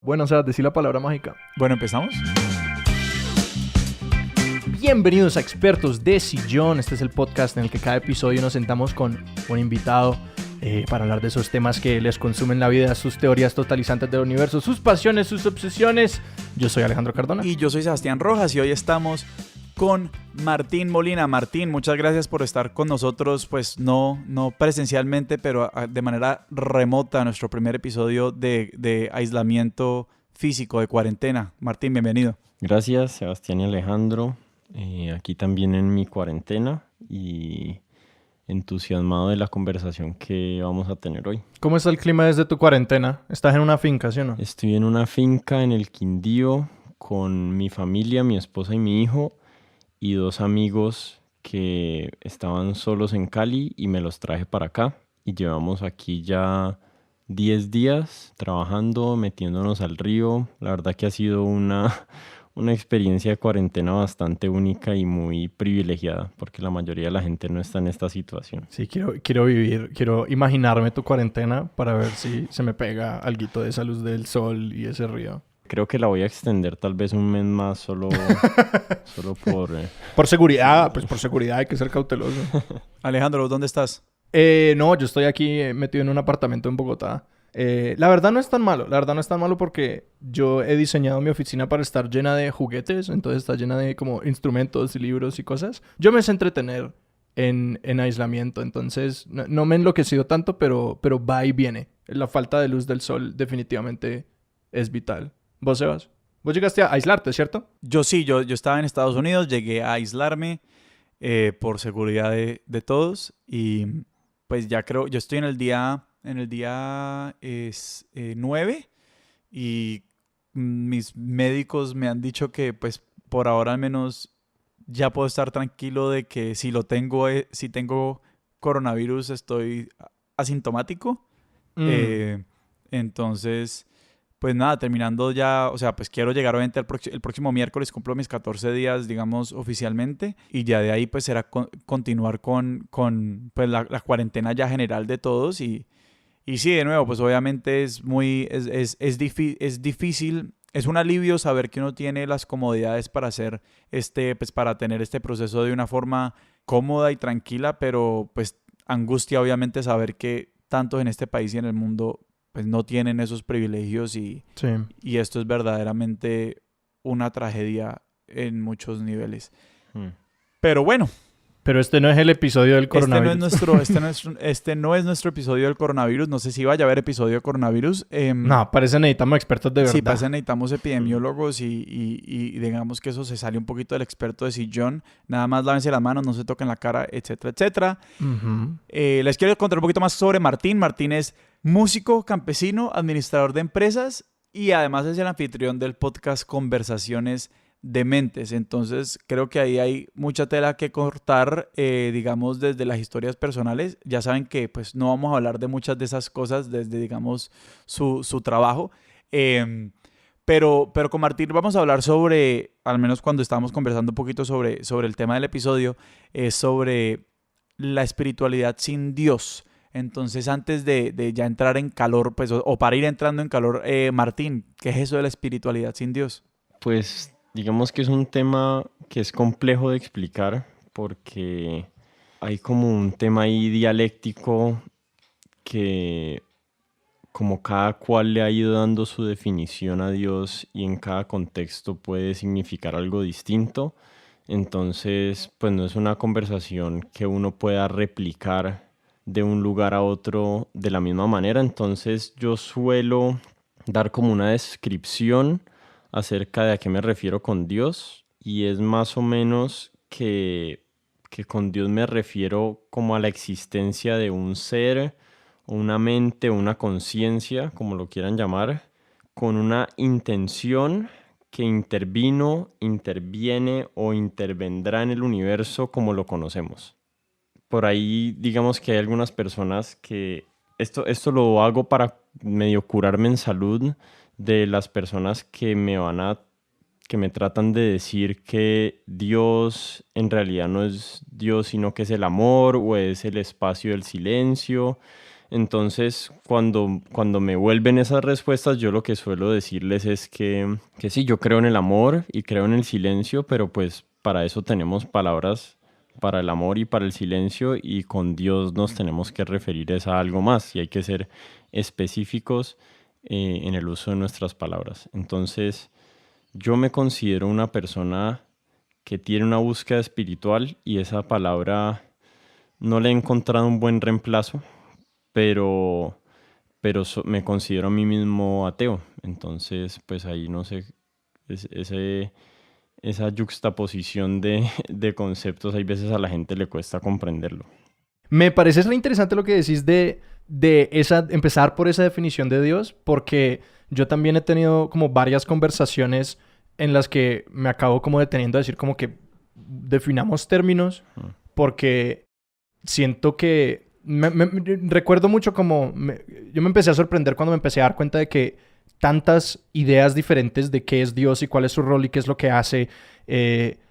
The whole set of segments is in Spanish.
Bueno, o sea, decir la palabra mágica. Bueno, ¿empezamos? Bienvenidos a Expertos de Sillón. Este es el podcast en el que cada episodio nos sentamos con un invitado para hablar de esos temas que les consumen la vida, sus teorías totalizantes del universo, sus pasiones, sus obsesiones. Yo soy Alejandro Cardona. Y yo soy Sebastián Rojas y hoy estamos con Martín Molina. Martín, muchas gracias por estar con nosotros, pues no presencialmente, pero de manera remota, nuestro primer episodio de aislamiento físico, de cuarentena. Martín, bienvenido. Gracias, Sebastián y Alejandro. Aquí también en mi cuarentena y entusiasmado de la conversación que vamos a tener hoy. ¿Cómo está el clima desde tu cuarentena? ¿Estás en una finca, sí o no? Estoy en una finca en el Quindío con mi familia, mi esposa y mi hijo y dos amigos que estaban solos en Cali y me los traje para acá. Y llevamos aquí ya 10 días trabajando, metiéndonos al río. La verdad que ha sido una experiencia de cuarentena bastante única y muy privilegiada, porque la mayoría de la gente no está en esta situación. Sí, quiero imaginarme tu cuarentena para ver si se me pega alguito de esa luz del sol y ese río. Creo que la voy a extender tal vez un mes más solo por... Por seguridad, pues por seguridad hay que ser cauteloso. Alejandro, ¿dónde estás? No, yo estoy aquí metido en un apartamento en Bogotá. La verdad no es tan malo porque yo he diseñado mi oficina para estar llena de juguetes, entonces está llena de como instrumentos y libros y cosas. Yo me sé entretener en aislamiento, entonces no me he enloquecido tanto, pero va y viene. La falta de luz del sol definitivamente es vital. ¿Vos, Sebas? Vos llegaste a aislarte, ¿cierto? Yo estaba en Estados Unidos, llegué a aislarme por seguridad de todos y pues ya creo, yo estoy en el día 9 y mis médicos me han dicho que pues por ahora al menos ya puedo estar tranquilo de que si tengo coronavirus estoy asintomático. Entonces, pues nada, terminando ya, o sea, pues quiero llegar obviamente el próximo miércoles, cumplo mis 14 días, digamos, oficialmente, y ya de ahí pues será continuar con pues la cuarentena ya general de todos y sí, de nuevo, pues obviamente es difícil, es un alivio saber que uno tiene las comodidades para hacer pues para tener este proceso de una forma cómoda y tranquila, pero pues angustia obviamente saber que tantos en este país y en el mundo pues no tienen esos privilegios y esto es verdaderamente una tragedia en muchos niveles. Pero bueno. Pero este no es el episodio del coronavirus. Este no es nuestro episodio del coronavirus. No sé si vaya a haber episodio de coronavirus. No, parece necesitamos expertos de verdad. Sí, parece necesitamos epidemiólogos y digamos que eso se sale un poquito del experto de sillón. Nada más lávense las manos, no se toquen la cara, etcétera, etcétera. Uh-huh. Les quiero contar un poquito más sobre Martín. Martín es músico, campesino, administrador de empresas y además es el anfitrión del podcast Conversaciones Dementes. Entonces creo que ahí hay mucha tela que cortar, digamos, desde las historias personales. Ya saben que pues no vamos a hablar de muchas de esas cosas desde, digamos, su trabajo. Pero con Martín vamos a hablar sobre, al menos cuando estábamos conversando un poquito sobre el tema del episodio, sobre la espiritualidad sin Dios. Entonces, antes de ya entrar en calor, pues, o para ir entrando en calor, Martín, ¿qué es eso de la espiritualidad sin Dios? Pues digamos que es un tema que es complejo de explicar porque hay como un tema ahí dialéctico que como cada cual le ha ido dando su definición a Dios y en cada contexto puede significar algo distinto. Entonces, pues no es una conversación que uno pueda replicar de un lugar a otro de la misma manera. Entonces yo suelo dar como una descripción acerca de a qué me refiero con Dios y es más o menos que con Dios me refiero como a la existencia de un ser, una mente, una conciencia, como lo quieran llamar, con una intención que intervino, interviene o intervendrá en el universo como lo conocemos. Por ahí digamos que hay algunas personas que esto lo hago para medio curarme en salud de las personas que me tratan de decir que Dios en realidad no es Dios, sino que es el amor o es el espacio del silencio. Entonces, cuando me vuelven esas respuestas, yo lo que suelo decirles es que sí, yo creo en el amor y creo en el silencio, pero pues para eso tenemos palabras para el amor y para el silencio, y con Dios nos tenemos que referir es a algo más y hay que ser específicos en el uso de nuestras palabras. Entonces, yo me considero una persona que tiene una búsqueda espiritual y esa palabra no le he encontrado un buen reemplazo, pero, me considero a mí mismo ateo. Entonces, pues ahí no sé, esa yuxtaposición de conceptos, hay veces a la gente le cuesta comprenderlo. Me parece re interesante lo que decís de empezar por esa definición de Dios, porque yo también he tenido como varias conversaciones en las que me acabo como deteniendo a decir como que definamos términos, porque siento que recuerdo mucho como yo me empecé a sorprender cuando me empecé a dar cuenta de que tantas ideas diferentes de qué es Dios y cuál es su rol y qué es lo que hace se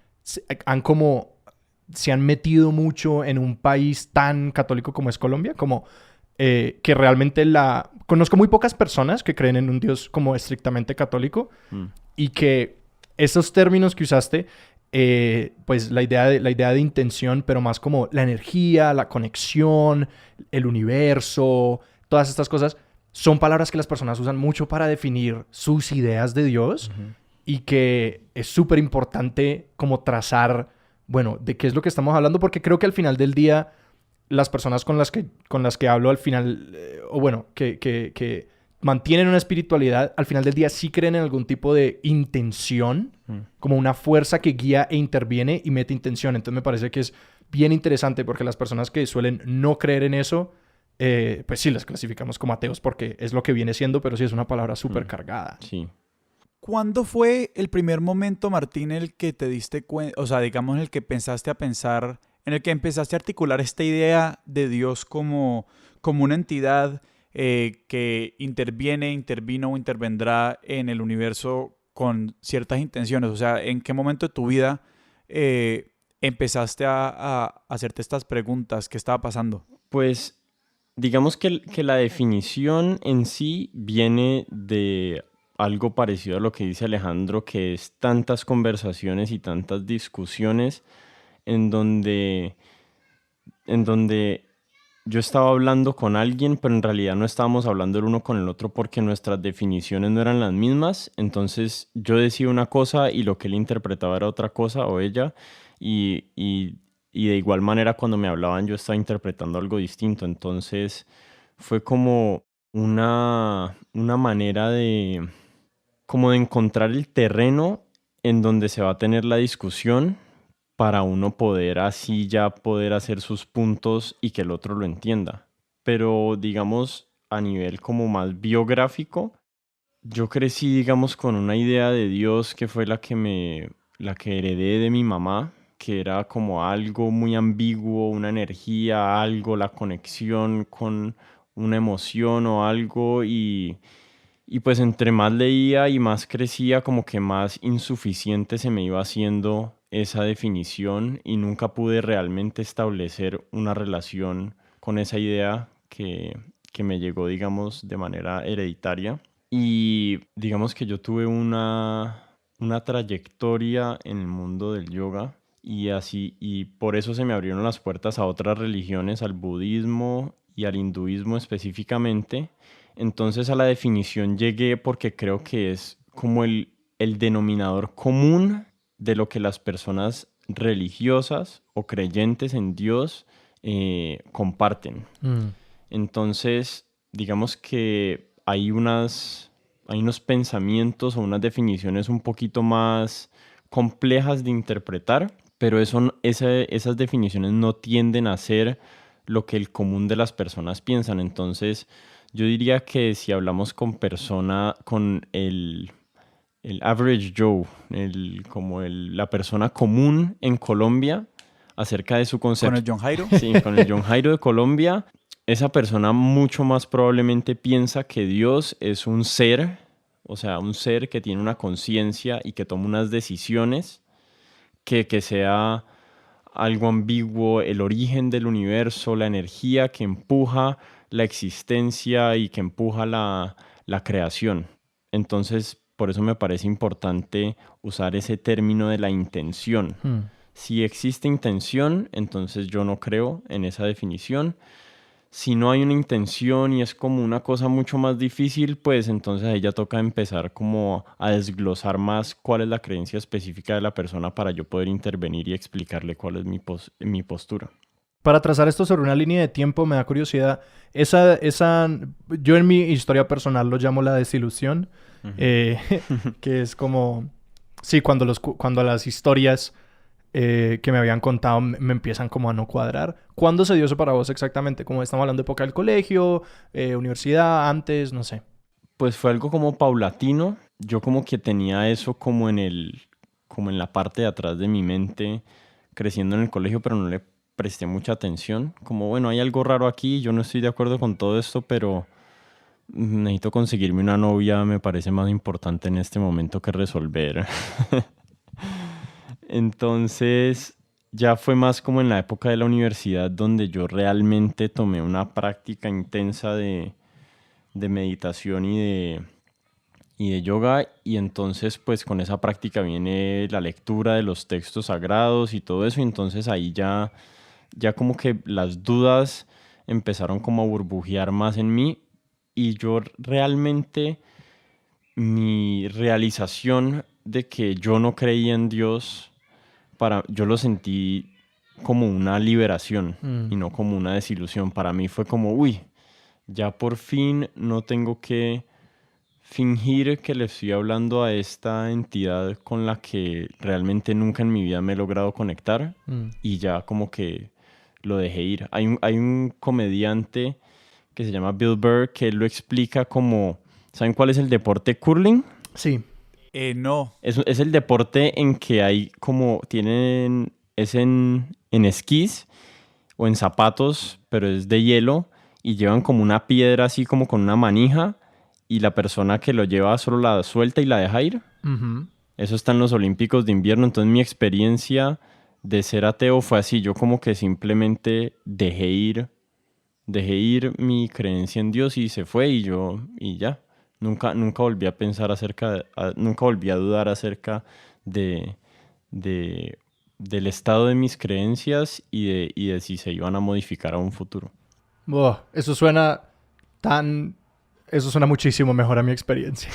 han metido mucho en un país tan católico como es Colombia, como que realmente conozco muy pocas personas que creen en un Dios como estrictamente católico y que esos términos que usaste, pues la idea de intención, pero más como la energía, la conexión, el universo, todas estas cosas, son palabras que las personas usan mucho para definir sus ideas de Dios y que es súper importante como trazar, bueno, de qué es lo que estamos hablando, porque creo que al final del día las personas con las que hablo al final, o bueno, que mantienen una espiritualidad, al final del día sí creen en algún tipo de intención, como una fuerza que guía e interviene y mete intención. Entonces me parece que es bien interesante porque las personas que suelen no creer en eso, pues sí las clasificamos como ateos porque es lo que viene siendo, pero sí es una palabra súper cargada. Sí. ¿Cuándo fue el primer momento, Martín, en el que te diste cuenta, o sea, digamos, en el que empezaste a pensar, en el que empezaste a articular esta idea de Dios como una entidad que intervino o intervendrá en el universo con ciertas intenciones? O sea, ¿en qué momento de tu vida empezaste a hacerte estas preguntas? ¿Qué estaba pasando? Pues digamos que la definición en sí viene de algo parecido a lo que dice Alejandro, que es tantas conversaciones y tantas discusiones en donde yo estaba hablando con alguien, pero en realidad no estábamos hablando el uno con el otro porque nuestras definiciones no eran las mismas. Entonces yo decía una cosa y lo que él interpretaba era otra cosa, o ella, y de igual manera cuando me hablaban yo estaba interpretando algo distinto. Entonces fue como una manera como de encontrar el terreno en donde se va a tener la discusión para uno poder así ya poder hacer sus puntos y que el otro lo entienda. Pero digamos a nivel como más biográfico, yo crecí digamos con una idea de Dios que fue la que heredé de mi mamá, que era como algo muy ambiguo, una energía, algo, la conexión con una emoción o algo, y pues entre más leía y más crecía, como que más insuficiente se me iba haciendo esa definición y nunca pude realmente establecer una relación con esa idea que me llegó, digamos, de manera hereditaria. Y digamos que yo tuve una trayectoria en el mundo del yoga y así, y por eso se me abrieron las puertas a otras religiones, al budismo y al hinduismo específicamente. Entonces a la definición llegué porque creo que es como el denominador común de lo que las personas religiosas o creyentes en Dios comparten. Entonces, digamos que hay unos pensamientos o unas definiciones un poquito más complejas de interpretar, pero esas definiciones no tienden a ser lo que el común de las personas piensan. Entonces, yo diría que si hablamos con el average Joe, la persona común en Colombia, acerca de su concepto. ¿Con el John Jairo? Sí, con el John Jairo de Colombia, esa persona mucho más probablemente piensa que Dios es un ser, o sea, un ser que tiene una conciencia y que toma unas decisiones, que sea algo ambiguo, el origen del universo, la energía que empuja la existencia y que empuja la creación. Entonces, por eso me parece importante usar ese término de la intención. Si existe intención, entonces yo no creo en esa definición. Si no hay una intención y es como una cosa mucho más difícil, pues entonces ahí ya toca empezar como a desglosar más cuál es la creencia específica de la persona para yo poder intervenir y explicarle cuál es mi postura. Para trazar esto sobre una línea de tiempo, me da curiosidad. Yo en mi historia personal lo llamo la desilusión, que es como, sí, cuando las historias que me habían contado me empiezan como a no cuadrar. ¿Cuándo se dio eso para vos exactamente? Como estamos hablando de época del colegio, universidad, antes, no sé. Pues fue algo como paulatino. Yo como que tenía eso como en la parte de atrás de mi mente, creciendo en el colegio, pero no le presté mucha atención. Como, bueno, hay algo raro aquí, yo no estoy de acuerdo con todo esto, pero necesito conseguirme una novia, me parece más importante en este momento que resolver. Entonces, ya fue más como en la época de la universidad donde yo realmente tomé una práctica intensa de meditación y de yoga, y entonces pues con esa práctica viene la lectura de los textos sagrados y todo eso, y entonces ahí ya como que las dudas empezaron como a burbujear más en mí, y yo realmente mi realización de que yo no creía en Dios, yo lo sentí como una liberación y no como una desilusión. Para mí fue como, uy, ya por fin no tengo que fingir que le estoy hablando a esta entidad con la que realmente nunca en mi vida me he logrado conectar, y ya como que lo dejé ir. Hay un comediante que se llama Bill Burr que él lo explica como, ¿saben cuál es el deporte curling? Sí. No. Es el deporte en que hay como, es en esquís o en zapatos, pero es de hielo, y llevan como una piedra así como con una manija, y la persona que lo lleva solo la suelta y la deja ir. Uh-huh. Eso está en los Olímpicos de invierno. Entonces mi experiencia de ser ateo fue así. Yo como que simplemente dejé ir mi creencia en Dios, y se fue, y ya. Nunca volví a pensar nunca volví a dudar acerca del estado de mis creencias y de si se iban a modificar a un futuro. Eso suena muchísimo mejor a mi experiencia.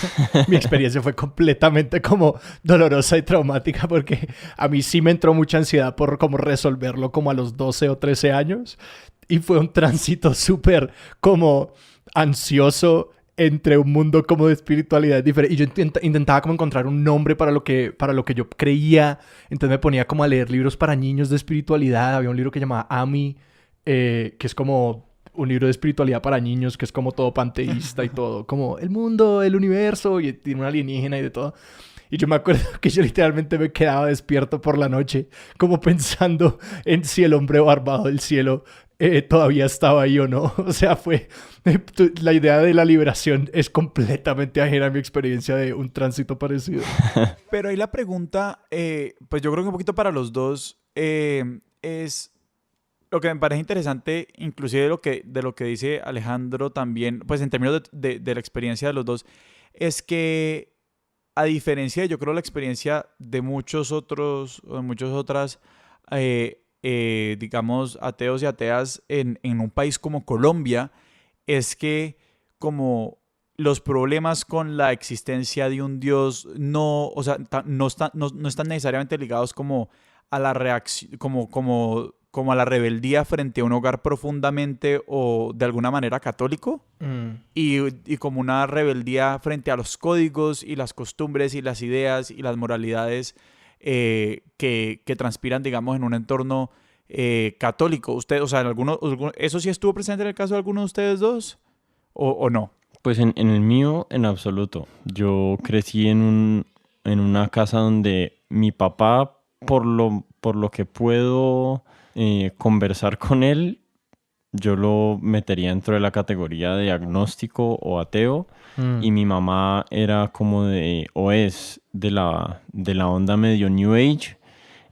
Mi experiencia fue completamente como dolorosa y traumática, porque a mí sí me entró mucha ansiedad por como resolverlo como a los 12 o 13 años. Y fue un tránsito súper como ansioso entre un mundo como de espiritualidad diferente. Y yo intentaba como encontrar un nombre para lo que yo creía. Entonces me ponía como a leer libros para niños de espiritualidad. Había un libro que se llamaba Ami, que es como un libro de espiritualidad para niños, que es como todo panteísta y todo. Como el mundo, el universo, y tiene una alienígena y de todo. Y yo me acuerdo que yo literalmente me quedaba despierto por la noche, como pensando en si el hombre barbado del cielo todavía estaba ahí o no. O sea, la idea de la liberación es completamente ajena a mi experiencia de un tránsito parecido. Pero ahí la pregunta, pues yo creo que un poquito para los dos, es lo que me parece interesante, inclusive de lo que dice Alejandro también, pues en términos de la experiencia de los dos, es que a diferencia de, yo creo, la experiencia de muchas otras, digamos, ateos y ateas en un país como Colombia, es que como los problemas con la existencia de un Dios no están necesariamente ligados como a la reacción, como a la rebeldía frente a un hogar profundamente o de alguna manera católico, y como una rebeldía frente a los códigos y las costumbres y las ideas y las moralidades que transpiran, digamos, en un entorno católico. ¿Usted, o sea, eso sí estuvo presente en el caso de alguno de ustedes dos o no? Pues en el mío, en absoluto. Yo crecí en una casa donde mi papá, por lo que puedo conversar con él, yo lo metería dentro de la categoría de agnóstico o ateo, y mi mamá era como o es de la onda medio New Age.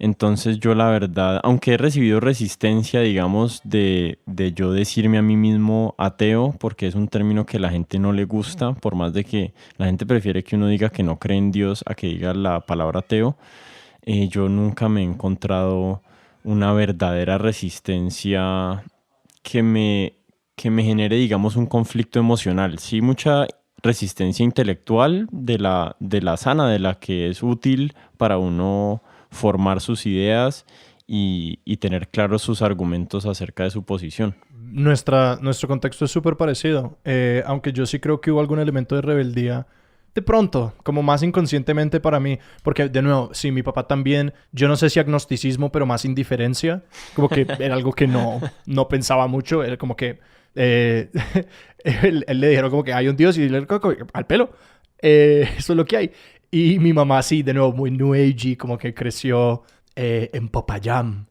Entonces yo la verdad, aunque he recibido resistencia, digamos, de yo decirme a mí mismo ateo, porque es un término que a la gente no le gusta, por más de que la gente prefiere que uno diga que no cree en Dios a que diga la palabra ateo, yo nunca me he encontrado una verdadera resistencia que me genere, digamos, un conflicto emocional. Sí, mucha resistencia intelectual de la sana, de la que es útil para uno formar sus ideas y tener claros sus argumentos acerca de su posición. Nuestro contexto es súper parecido, aunque yo sí creo que hubo algún elemento de rebeldía de pronto, como más inconscientemente para mí, porque de nuevo, sí, mi papá también, yo no sé si agnosticismo, pero más indiferencia, como que era algo que no pensaba mucho, era como que eh, él le dijeron como que hay un Dios y le como que, al pelo, eso es lo que hay. Y mi mamá sí, de nuevo, muy New Agey, como que creció en Popayán,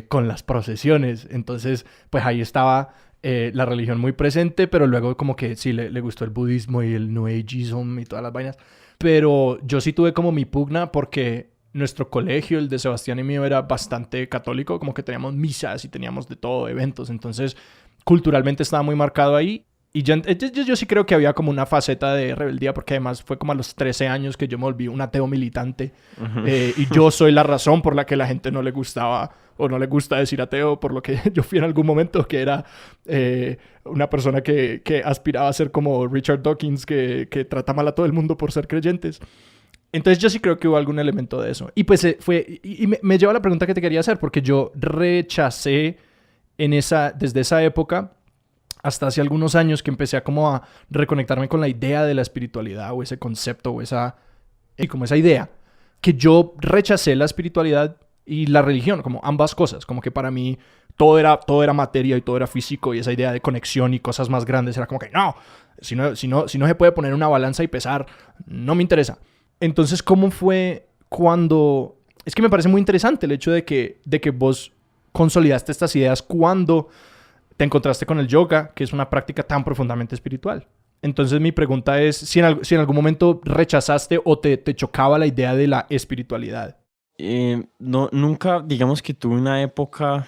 con las procesiones, entonces pues ahí estaba la religión muy presente, pero luego como que sí le gustó el budismo y el New Ageism y todas las vainas. Pero yo sí tuve como mi pugna porque nuestro colegio, el de Sebastián y mío, era bastante católico, como que teníamos misas y teníamos de todo, eventos. Entonces, culturalmente estaba muy marcado ahí. Y yo sí creo que había como una faceta de rebeldía, porque además fue como a los 13 años que yo me volví un ateo militante. Y yo soy la razón por la que la gente no le gustaba o no le gusta decir ateo, por lo que yo fui en algún momento, que era una persona que aspiraba a ser como Richard Dawkins, que trata mal a todo el mundo por ser creyentes. Entonces yo sí creo que hubo algún elemento de eso. Y pues me lleva a la pregunta que te quería hacer, porque yo rechacé desde esa época hasta hace algunos años que empecé a como a reconectarme con la idea de la espiritualidad o ese concepto o como esa idea, que yo rechacé la espiritualidad y la religión, como ambas cosas, como que para mí todo era materia y todo era físico, y esa idea de conexión y cosas más grandes era como que no, si no se puede poner una balanza y pesar, no me interesa. Entonces, ¿cómo fue cuando...? Es que me parece muy interesante el hecho de que vos consolidaste estas ideas cuando te encontraste con el yoga, que es una práctica tan profundamente espiritual. Entonces mi pregunta es si en algún momento rechazaste o te chocaba la idea de la espiritualidad. No, nunca, digamos que tuve una época,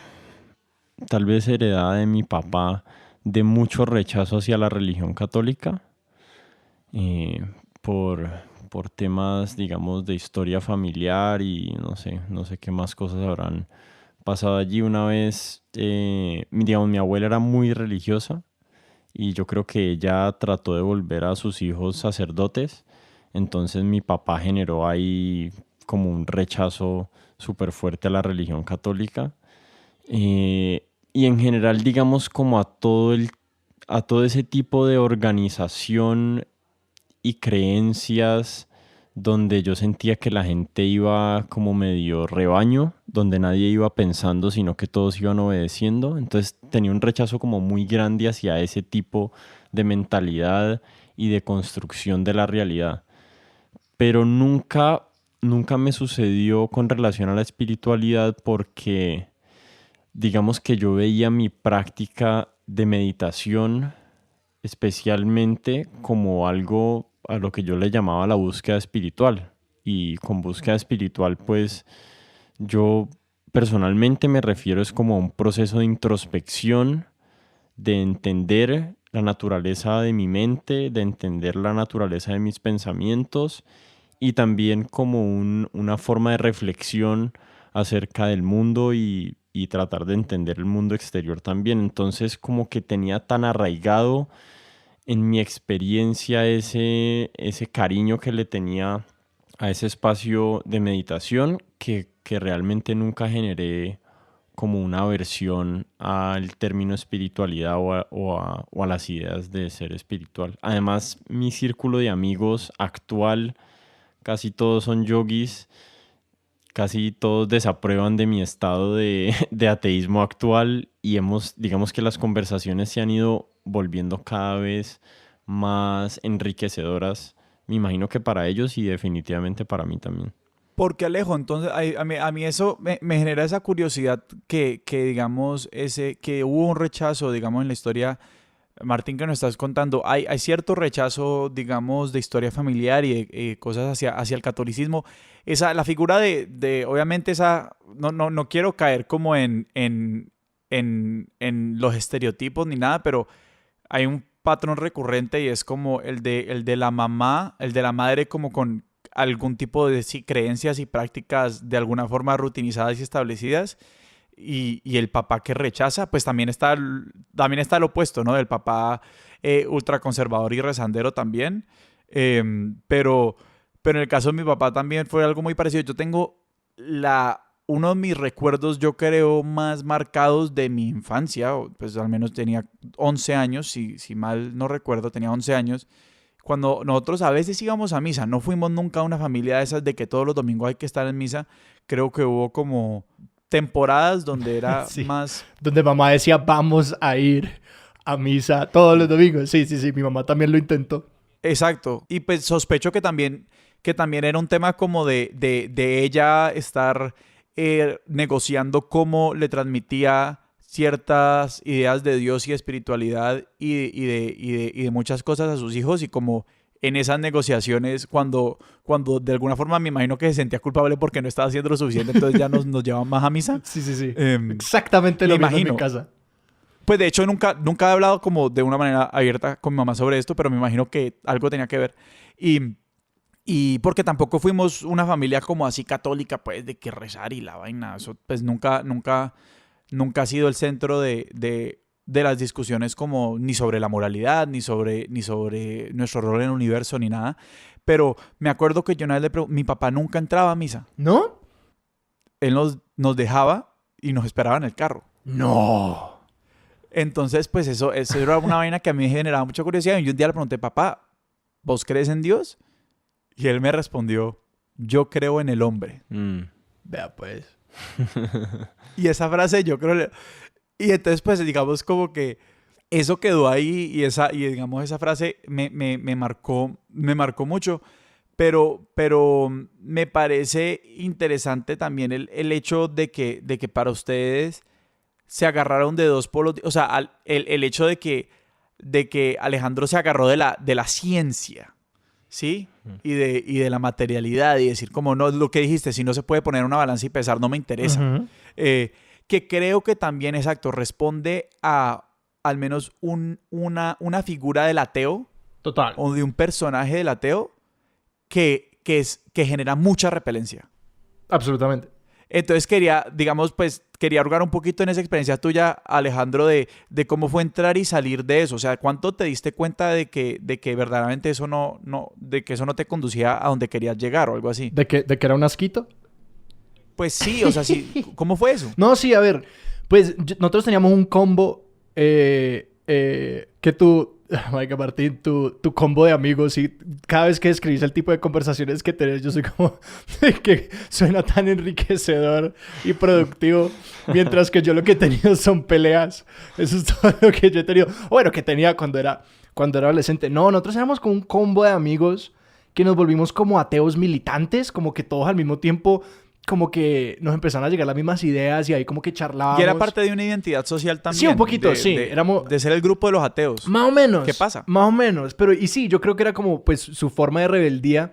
tal vez heredada de mi papá, de mucho rechazo hacia la religión católica, eh, por, por temas, digamos, de historia familiar y no sé qué más cosas habrán pasado allí. Una vez, digamos, mi abuela era muy religiosa y yo creo que ella trató de volver a sus hijos sacerdotes. Entonces mi papá generó ahí como un rechazo súper fuerte a la religión católica. Y en general, digamos, como a todo ese tipo de organización y creencias donde yo sentía que la gente iba como medio rebaño, donde nadie iba pensando, sino que todos iban obedeciendo. Entonces tenía un rechazo como muy grande hacia ese tipo de mentalidad y de construcción de la realidad. Pero nunca me sucedió con relación a la espiritualidad, porque digamos que yo veía mi práctica de meditación especialmente como algo a lo que yo le llamaba la búsqueda espiritual. Y con búsqueda espiritual, pues yo personalmente me refiero es como a un proceso de introspección, de entender la naturaleza de mi mente, de entender la naturaleza de mis pensamientos, y también como una forma de reflexión acerca del mundo y tratar de entender el mundo exterior también. Entonces como que tenía tan arraigado en mi experiencia ese cariño que le tenía a ese espacio de meditación, que realmente nunca generé como una aversión al término espiritualidad o a las ideas de ser espiritual. Además, mi círculo de amigos actual, casi todos son yogis, casi todos desaprueban de mi estado de ateísmo actual, y digamos que las conversaciones se han ido volviendo cada vez más enriquecedoras, me imagino que para ellos y definitivamente para mí también. Porque Alejo, entonces a mí eso me genera esa curiosidad que digamos, que hubo un rechazo, digamos, en la historia Martín, que nos estás contando, hay cierto rechazo, digamos, de historia familiar y de cosas hacia el catolicismo. La figura obviamente, no quiero caer como en los estereotipos ni nada, pero hay un patrón recurrente y es como el de la mamá, el de la madre como con algún tipo de creencias y prácticas de alguna forma rutinizadas y establecidas. Y el papá que rechaza, pues también está el opuesto, ¿no? El papá ultraconservador y rezandero también. Pero en el caso de mi papá también fue algo muy parecido. Yo tengo uno de mis recuerdos, yo creo, más marcados de mi infancia, pues al menos tenía 11 años, si mal no recuerdo, tenía 11 años, cuando nosotros a veces íbamos a misa. No fuimos nunca a una familia de esas de que todos los domingos hay que estar en misa. Creo que hubo como temporadas donde era Sí. más... Donde mamá decía, vamos a ir a misa todos los domingos. Sí, mi mamá también lo intentó. Exacto. Y pues sospecho que también era un tema como de ella estar negociando cómo le transmitía ciertas ideas de Dios y espiritualidad y de muchas cosas a sus hijos, y como en esas negociaciones, cuando de alguna forma me imagino que se sentía culpable porque no estaba haciendo lo suficiente, entonces ya nos llevaban más a misa. Sí. Em, Exactamente lo me mismo en imagino. mi casa. Pues de hecho nunca he hablado como de una manera abierta con mi mamá sobre esto, pero me imagino que algo tenía que ver. Y porque tampoco fuimos una familia como así católica, pues, de que rezar y la vaina. Eso pues nunca ha sido el centro de las discusiones, como ni sobre la moralidad, ni sobre nuestro rol en el universo, ni nada. Pero me acuerdo que yo una vez mi papá nunca entraba a misa. ¿No? Él nos dejaba y nos esperaba en el carro. No. Entonces, pues eso era una vaina que a mí me generaba mucha curiosidad. Y yo un día le pregunté, papá, ¿vos crees en Dios? Y él me respondió, yo creo en el hombre. Vea pues. Y esa frase yo creo... Y entonces, pues, digamos como que eso quedó ahí y digamos, esa frase me marcó mucho. Pero me parece interesante también el hecho de que para ustedes se agarraron de dos polos. O sea, el hecho de que Alejandro se agarró de la ciencia, ¿sí? Y de la materialidad, y decir como, no, lo que dijiste, si no se puede poner una balanza y pesar, no me interesa. Uh-huh. Que creo que también, exacto, responde a al menos una figura del ateo. Total. O de un personaje del ateo que genera mucha repelencia. Absolutamente. Entonces quería hurgar un poquito en esa experiencia tuya, Alejandro, de cómo fue entrar y salir de eso. O sea, ¿cuánto te diste cuenta de que verdaderamente eso de que eso no te conducía a donde querías llegar o algo así? ¿De que era un asquito? Pues sí, o sea, sí. ¿Cómo fue eso? No, sí, a ver. Pues nosotros teníamos un combo que tú... Maica Martín, tu combo de amigos, y cada vez que escribís el tipo de conversaciones que tenés, yo soy como que suena tan enriquecedor y productivo, mientras que yo lo que he tenido son peleas. Eso es todo lo que yo he tenido. Bueno, que tenía cuando era adolescente. No, nosotros éramos como un combo de amigos que nos volvimos como ateos militantes, como que todos al mismo tiempo... como que nos empezaron a llegar las mismas ideas y ahí como que charlábamos. Y era parte de una identidad social también. Sí, un poquito, sí. Éramos... de ser el grupo de los ateos. Más o menos. ¿Qué pasa? Más o menos. Pero, y sí, yo creo que era como, pues, su forma de rebeldía.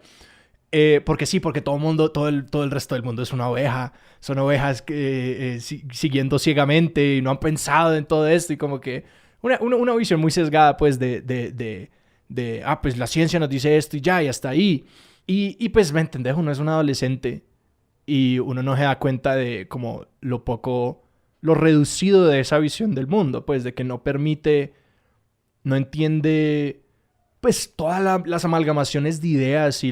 Porque todo el resto del mundo es una oveja. Son ovejas que siguiendo ciegamente y no han pensado en todo esto. Y como que una visión muy sesgada, pues, pues, la ciencia nos dice esto y ya, y hasta ahí. Y pues, ¿me entendés? Uno es un adolescente y uno no se da cuenta de como lo reducido de esa visión del mundo, pues, de que no entiende, pues, todas las amalgamaciones de ideas y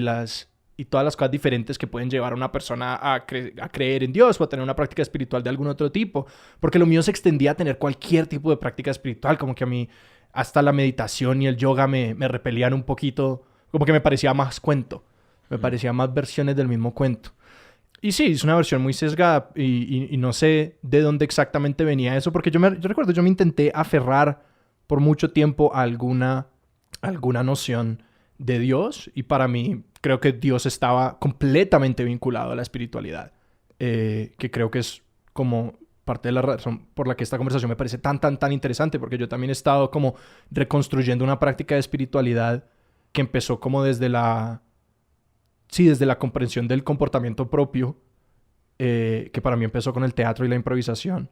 todas las cosas diferentes que pueden llevar a una persona a creer en Dios o a tener una práctica espiritual de algún otro tipo. Porque lo mío se extendía a tener cualquier tipo de práctica espiritual, como que a mí hasta la meditación y el yoga me repelían un poquito, como que me parecía más cuento, me parecía más versiones del mismo cuento. Y sí, es una versión muy sesgada y no sé de dónde exactamente venía eso, porque yo recuerdo, yo me intenté aferrar por mucho tiempo a alguna noción de Dios, y para mí creo que Dios estaba completamente vinculado a la espiritualidad, que creo que es como parte de la razón por la que esta conversación me parece tan interesante, porque yo también he estado como reconstruyendo una práctica de espiritualidad que empezó como desde la comprensión del comportamiento propio, que para mí empezó con el teatro y la improvisación,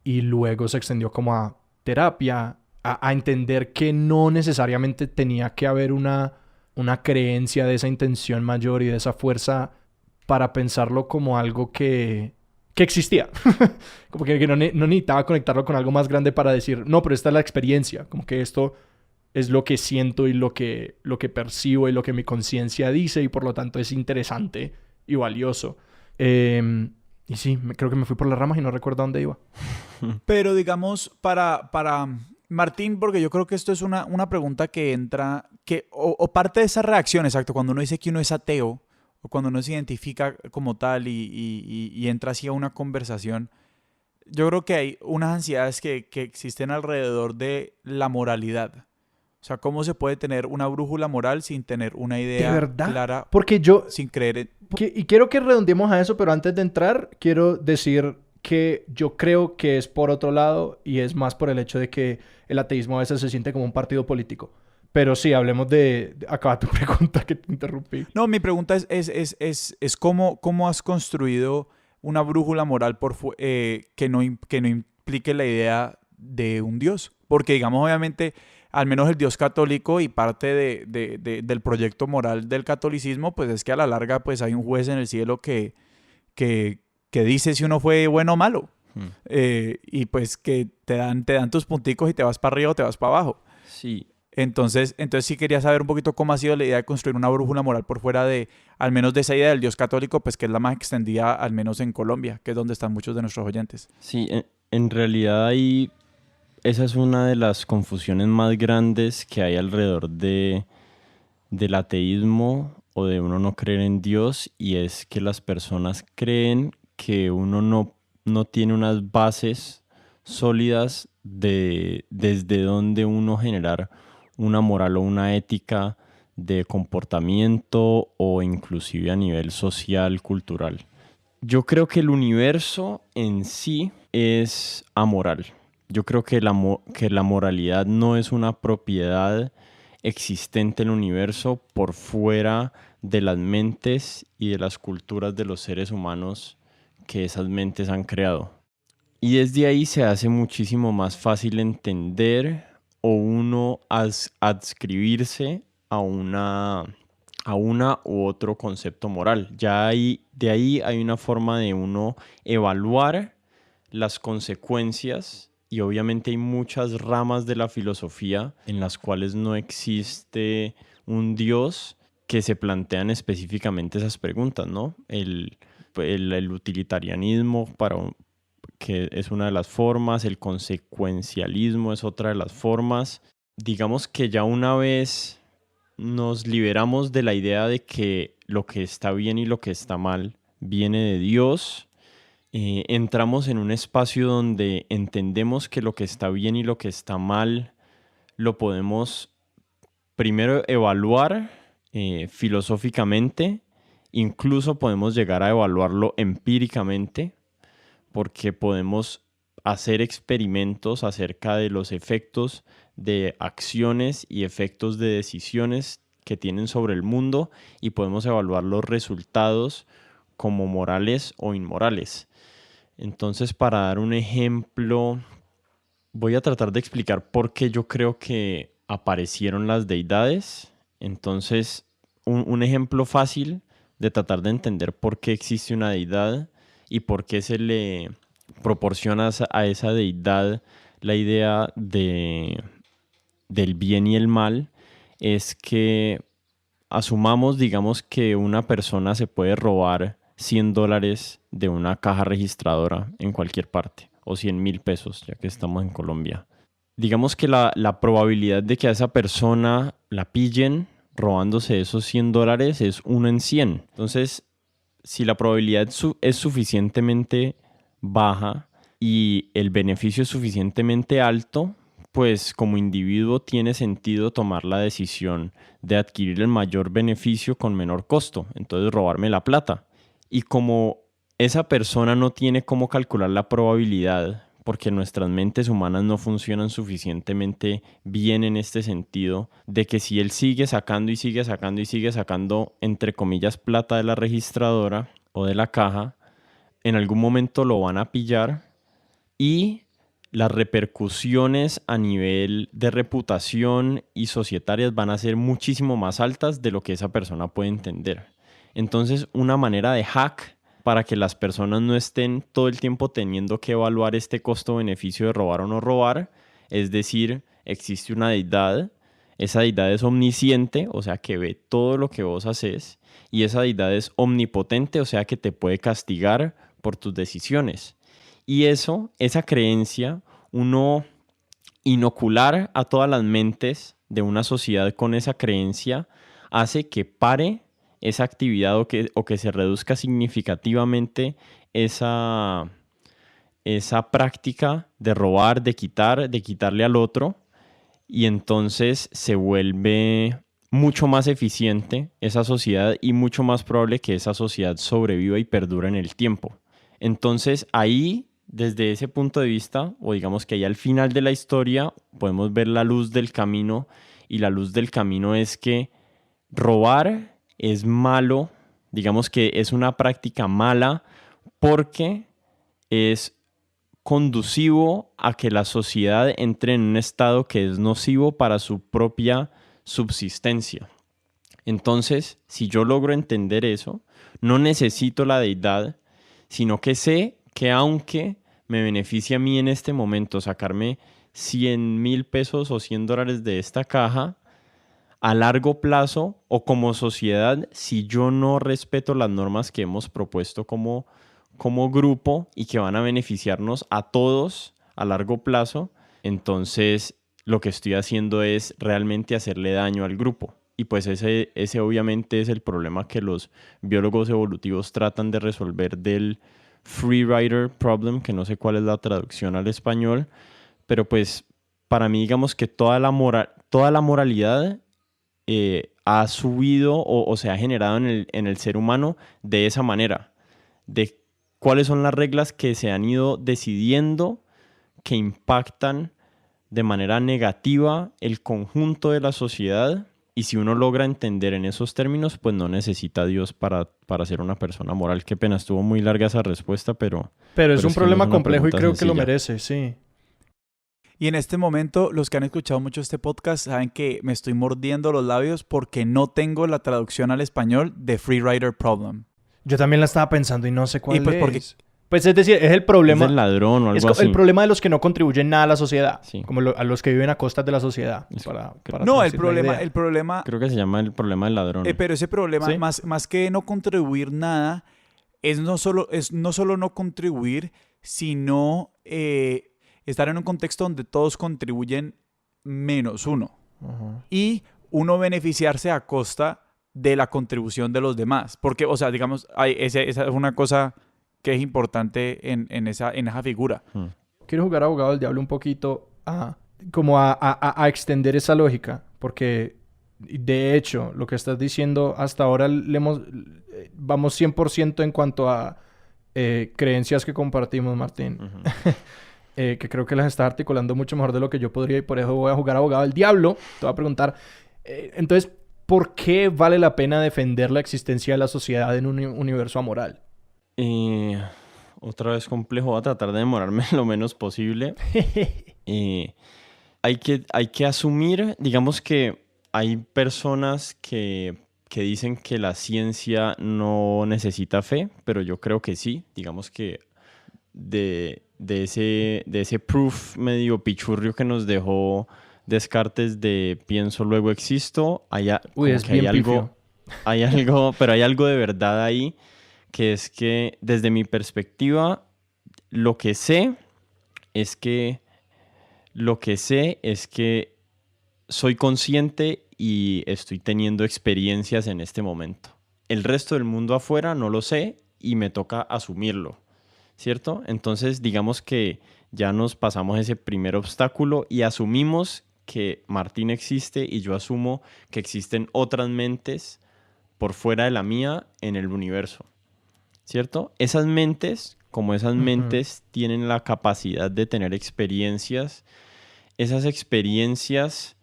y luego se extendió como a terapia, a entender que no necesariamente tenía que haber una creencia de esa intención mayor y de esa fuerza para pensarlo como algo que existía. Como que no necesitaba conectarlo con algo más grande para decir, no, pero esta es la experiencia, como que esto es lo que siento y lo que percibo y lo que mi conciencia dice, y por lo tanto es interesante y valioso. Y sí, creo que me fui por las ramas y no recuerdo a dónde iba. Pero digamos, para Martín, porque yo creo que esto es una pregunta que entra, o parte de esa reacción, exacto, cuando uno dice que uno es ateo, o cuando uno se identifica como tal y entra así a una conversación, yo creo que hay unas ansiedades que existen alrededor de la moralidad. O sea, ¿cómo se puede tener una brújula moral sin tener una idea ¿De verdad? clara, Porque yo... sin creer en... Y quiero que redondeemos a eso, pero antes de entrar, quiero decir que yo creo que es por otro lado, y es más por el hecho de que el ateísmo a veces se siente como un partido político. Pero sí, hablemos acaba tu pregunta, que te interrumpí. No, mi pregunta es cómo has construido una brújula moral que no implique la idea de un Dios. Porque, digamos, obviamente, al menos el Dios católico y parte del proyecto moral del catolicismo, pues es que a la larga pues hay un juez en el cielo que dice si uno fue bueno o malo. Y pues que te dan tus punticos y te vas para arriba o te vas para abajo. Sí. Entonces sí quería saber un poquito cómo ha sido la idea de construir una brújula moral por fuera al menos de esa idea del Dios católico, pues que es la más extendida, al menos en Colombia, que es donde están muchos de nuestros oyentes. Sí, en realidad ahí esa es una de las confusiones más grandes que hay alrededor del ateísmo o de uno no creer en Dios, y es que las personas creen que uno no tiene unas bases sólidas desde donde uno generar una moral o una ética de comportamiento o inclusive a nivel social, cultural. Yo creo que el universo en sí es amoral. Yo creo que la moralidad no es una propiedad existente en el universo por fuera de las mentes y de las culturas de los seres humanos que esas mentes han creado. Y desde ahí se hace muchísimo más fácil entender o uno adscribirse a una u otro concepto moral. De ahí hay una forma de uno evaluar las consecuencias, y obviamente hay muchas ramas de la filosofía en las cuales no existe un Dios que se plantean específicamente esas preguntas, ¿no? El utilitarianismo que es una de las formas, el consecuencialismo es otra de las formas. Digamos que ya una vez nos liberamos de la idea de que lo que está bien y lo que está mal viene de Dios, entramos en un espacio donde entendemos que lo que está bien y lo que está mal lo podemos primero evaluar filosóficamente, incluso podemos llegar a evaluarlo empíricamente, porque podemos hacer experimentos acerca de los efectos de acciones y efectos de decisiones que tienen sobre el mundo, y podemos evaluar los resultados como morales o inmorales. Entonces, para dar un ejemplo, voy a tratar de explicar por qué yo creo que aparecieron las deidades. Entonces, un ejemplo fácil de tratar de entender por qué existe una deidad y por qué se le proporciona a esa deidad la idea del bien y el mal, es que asumamos, digamos, que una persona se puede robar $100 de una caja registradora en cualquier parte, o 100,000 pesos, ya que estamos en Colombia. Digamos que la probabilidad de que a esa persona la pillen robándose esos $100 es 1 en 100. Entonces, si la probabilidad es suficientemente baja y el beneficio es suficientemente alto, pues como individuo tiene sentido tomar la decisión de adquirir el mayor beneficio con menor costo, entonces robarme la plata. Y como esa persona no tiene cómo calcular la probabilidad porque nuestras mentes humanas no funcionan suficientemente bien en este sentido, de que si él sigue sacando y sigue sacando y sigue sacando, entre comillas, plata de la registradora o de la caja, en algún momento lo van a pillar y las repercusiones a nivel de reputación y societarias van a ser muchísimo más altas de lo que esa persona puede entender. Entonces, una manera de hack para que las personas no estén todo el tiempo teniendo que evaluar este costo-beneficio de robar o no robar, es decir, existe una deidad, esa deidad es omnisciente, o sea que ve todo lo que vos haces, y esa deidad es omnipotente, o sea que te puede castigar por tus decisiones. Y esa creencia, uno inocular a todas las mentes de una sociedad con esa creencia, hace que pare esa actividad o que se reduzca significativamente esa práctica de robar, de quitarle al otro, y entonces se vuelve mucho más eficiente esa sociedad y mucho más probable que esa sociedad sobreviva y perdure en el tiempo. Entonces ahí, desde ese punto de vista, o digamos que ahí al final de la historia, podemos ver la luz del camino, y la luz del camino es que robar es malo, digamos que es una práctica mala porque es conducivo a que la sociedad entre en un estado que es nocivo para su propia subsistencia. Entonces, si yo logro entender eso, no necesito la deidad, sino que sé que aunque me beneficia a mí en este momento sacarme 100,000 pesos o $100 de esta caja, a largo plazo o como sociedad, si yo no respeto las normas que hemos propuesto como grupo y que van a beneficiarnos a todos a largo plazo, entonces lo que estoy haciendo es realmente hacerle daño al grupo. Y pues ese obviamente es el problema que los biólogos evolutivos tratan de resolver del free rider problem, que no sé cuál es la traducción al español, pero pues para mí digamos que toda la moralidad ha subido o se ha generado en el ser humano de esa manera, de cuáles son las reglas que se han ido decidiendo que impactan de manera negativa el conjunto de la sociedad, y si uno logra entender en esos términos, pues no necesita a Dios para ser una persona moral. Qué pena, estuvo muy larga esa respuesta, pero es un que problema no es una complejo y pregunta creo que lo sencilla. merece, sí. Y en este momento, los que han escuchado mucho este podcast saben que me estoy mordiendo los labios porque no tengo la traducción al español de Free Rider Problem. Yo también la estaba pensando y no sé cuál Y pues es. porque Pues es decir, es el Es problema. del ladrón o algo así. El problema de los que no contribuyen nada a la sociedad. Sí. Como a los que viven a costas de la sociedad. Es- Para no, traducir la idea. el problema, Creo que se llama el problema del ladrón. pero ese problema, ¿Sí? más que no contribuir nada, es no solo no contribuir, sino estar en un contexto donde todos contribuyen menos uno. Ajá. Y uno beneficiarse a costa de la contribución de los demás. Porque, o sea, digamos, esa es una cosa que es importante en esa figura. Quiero jugar abogado del diablo un poquito a extender esa lógica. Porque, de hecho, lo que estás diciendo hasta ahora vamos 100% en cuanto a creencias que compartimos, Martín. Ujú. Que creo que las estás articulando mucho mejor de lo que yo podría, y por eso voy a jugar abogado del diablo. Te voy a preguntar, entonces, ¿por qué vale la pena defender la existencia de la sociedad en un universo amoral? Otra vez complejo, voy a tratar de demorarme lo menos posible. Hay que asumir, digamos que hay personas que dicen que la ciencia no necesita fe, pero yo creo que sí. Digamos que de ese proof medio pichurrio que nos dejó Descartes de pienso, luego existo, Uy, es bien pifio. pero hay algo de verdad ahí, que es que desde mi perspectiva, lo que sé es que soy consciente y estoy teniendo experiencias en este momento. El resto del mundo afuera no lo sé y me toca asumirlo, ¿cierto? Entonces, digamos que ya nos pasamos ese primer obstáculo y asumimos que Martín existe y yo asumo que existen otras mentes por fuera de la mía en el universo. ¿cierto? Esas mentes, como esas mentes tienen la capacidad de tener experiencias, esas experiencias,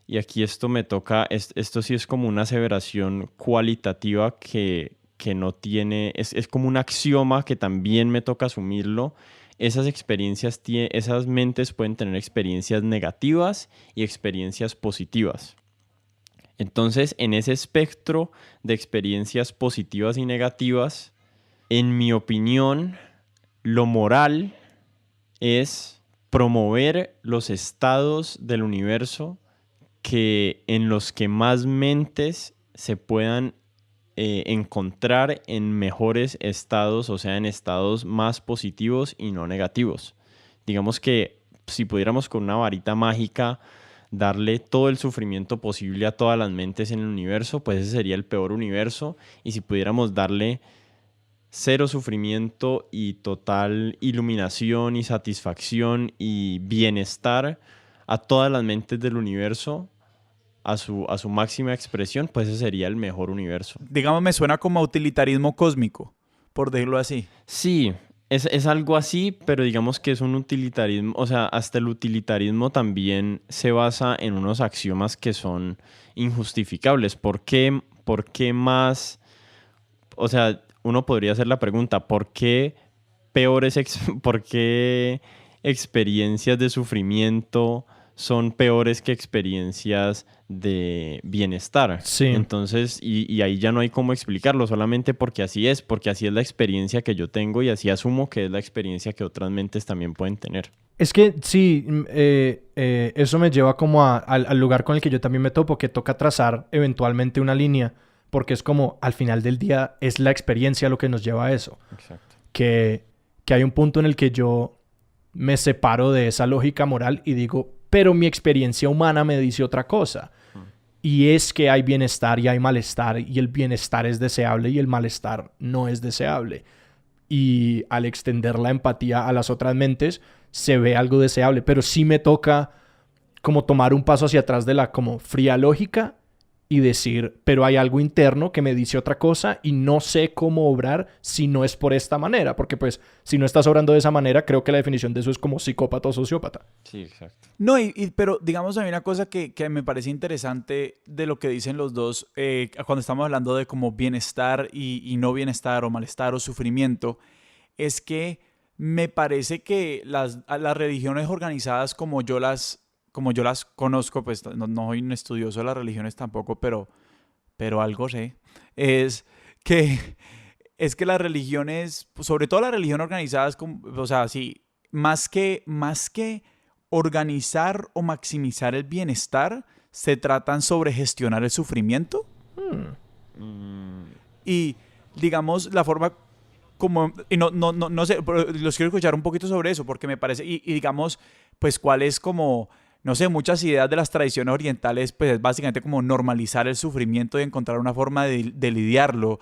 y aquí esto me toca, esto sí es como una aseveración cualitativa que no tiene, es como un axioma que también me toca asumirlo. Esas experiencias, esas mentes pueden tener experiencias negativas y experiencias positivas. Entonces, en ese espectro de experiencias positivas y negativas, en mi opinión, lo moral es promover los estados del universo en los que más mentes se puedan encontrar en mejores estados, o sea, en estados más positivos y no negativos. Digamos que si pudiéramos con una varita mágica darle todo el sufrimiento posible a todas las mentes en el universo, pues ese sería el peor universo. Y si pudiéramos darle cero sufrimiento y total iluminación y satisfacción y bienestar a todas las mentes del universo, a su máxima expresión, pues ese sería el mejor universo. Digamos, me suena como a utilitarismo cósmico, por decirlo así. Sí, es algo así, pero digamos que es un utilitarismo, o sea, hasta el utilitarismo también se basa en unos axiomas que son injustificables. Por qué más? O sea, uno podría hacer la pregunta, ¿por qué por qué experiencias de sufrimiento son peores que experiencias de bienestar? Sí. Entonces, y ahí ya no hay cómo explicarlo, solamente porque así es la experiencia que yo tengo y así asumo que es la experiencia que otras mentes también pueden tener. Es que sí, eso me lleva como al lugar con el que yo también me topo, que toca trazar eventualmente una línea, porque es como al final del día es la experiencia lo que nos lleva a eso. Exacto. Que hay un punto en el que yo me separo de esa lógica moral y digo, pero mi experiencia humana me dice otra cosa. Y es que hay bienestar y hay malestar, y el bienestar es deseable y el malestar no es deseable. Y al extender la empatía a las otras mentes, se ve algo deseable, pero sí me toca como tomar un paso hacia atrás de la como fría lógica y decir, pero hay algo interno que me dice otra cosa y no sé cómo obrar si no es por esta manera, porque pues si no estás obrando de esa manera, creo que la definición de eso es como psicópata o sociópata. Sí, exacto. No, pero digamos a mí una cosa que me parece interesante de lo que dicen los dos cuando estamos hablando de como bienestar y no bienestar o malestar o sufrimiento, es que me parece que las religiones organizadas como yo las conozco, pues no soy un estudioso de las religiones tampoco, pero algo sé, es que las religiones, sobre todo las religiones organizadas, o sea, sí, más que organizar o maximizar el bienestar, se tratan sobre gestionar el sufrimiento. Y digamos, la forma como, y no sé, los quiero escuchar un poquito sobre eso, porque me parece, y digamos, pues cuál es como, no sé, muchas ideas de las tradiciones orientales, pues es básicamente como normalizar el sufrimiento y encontrar una forma de lidiarlo.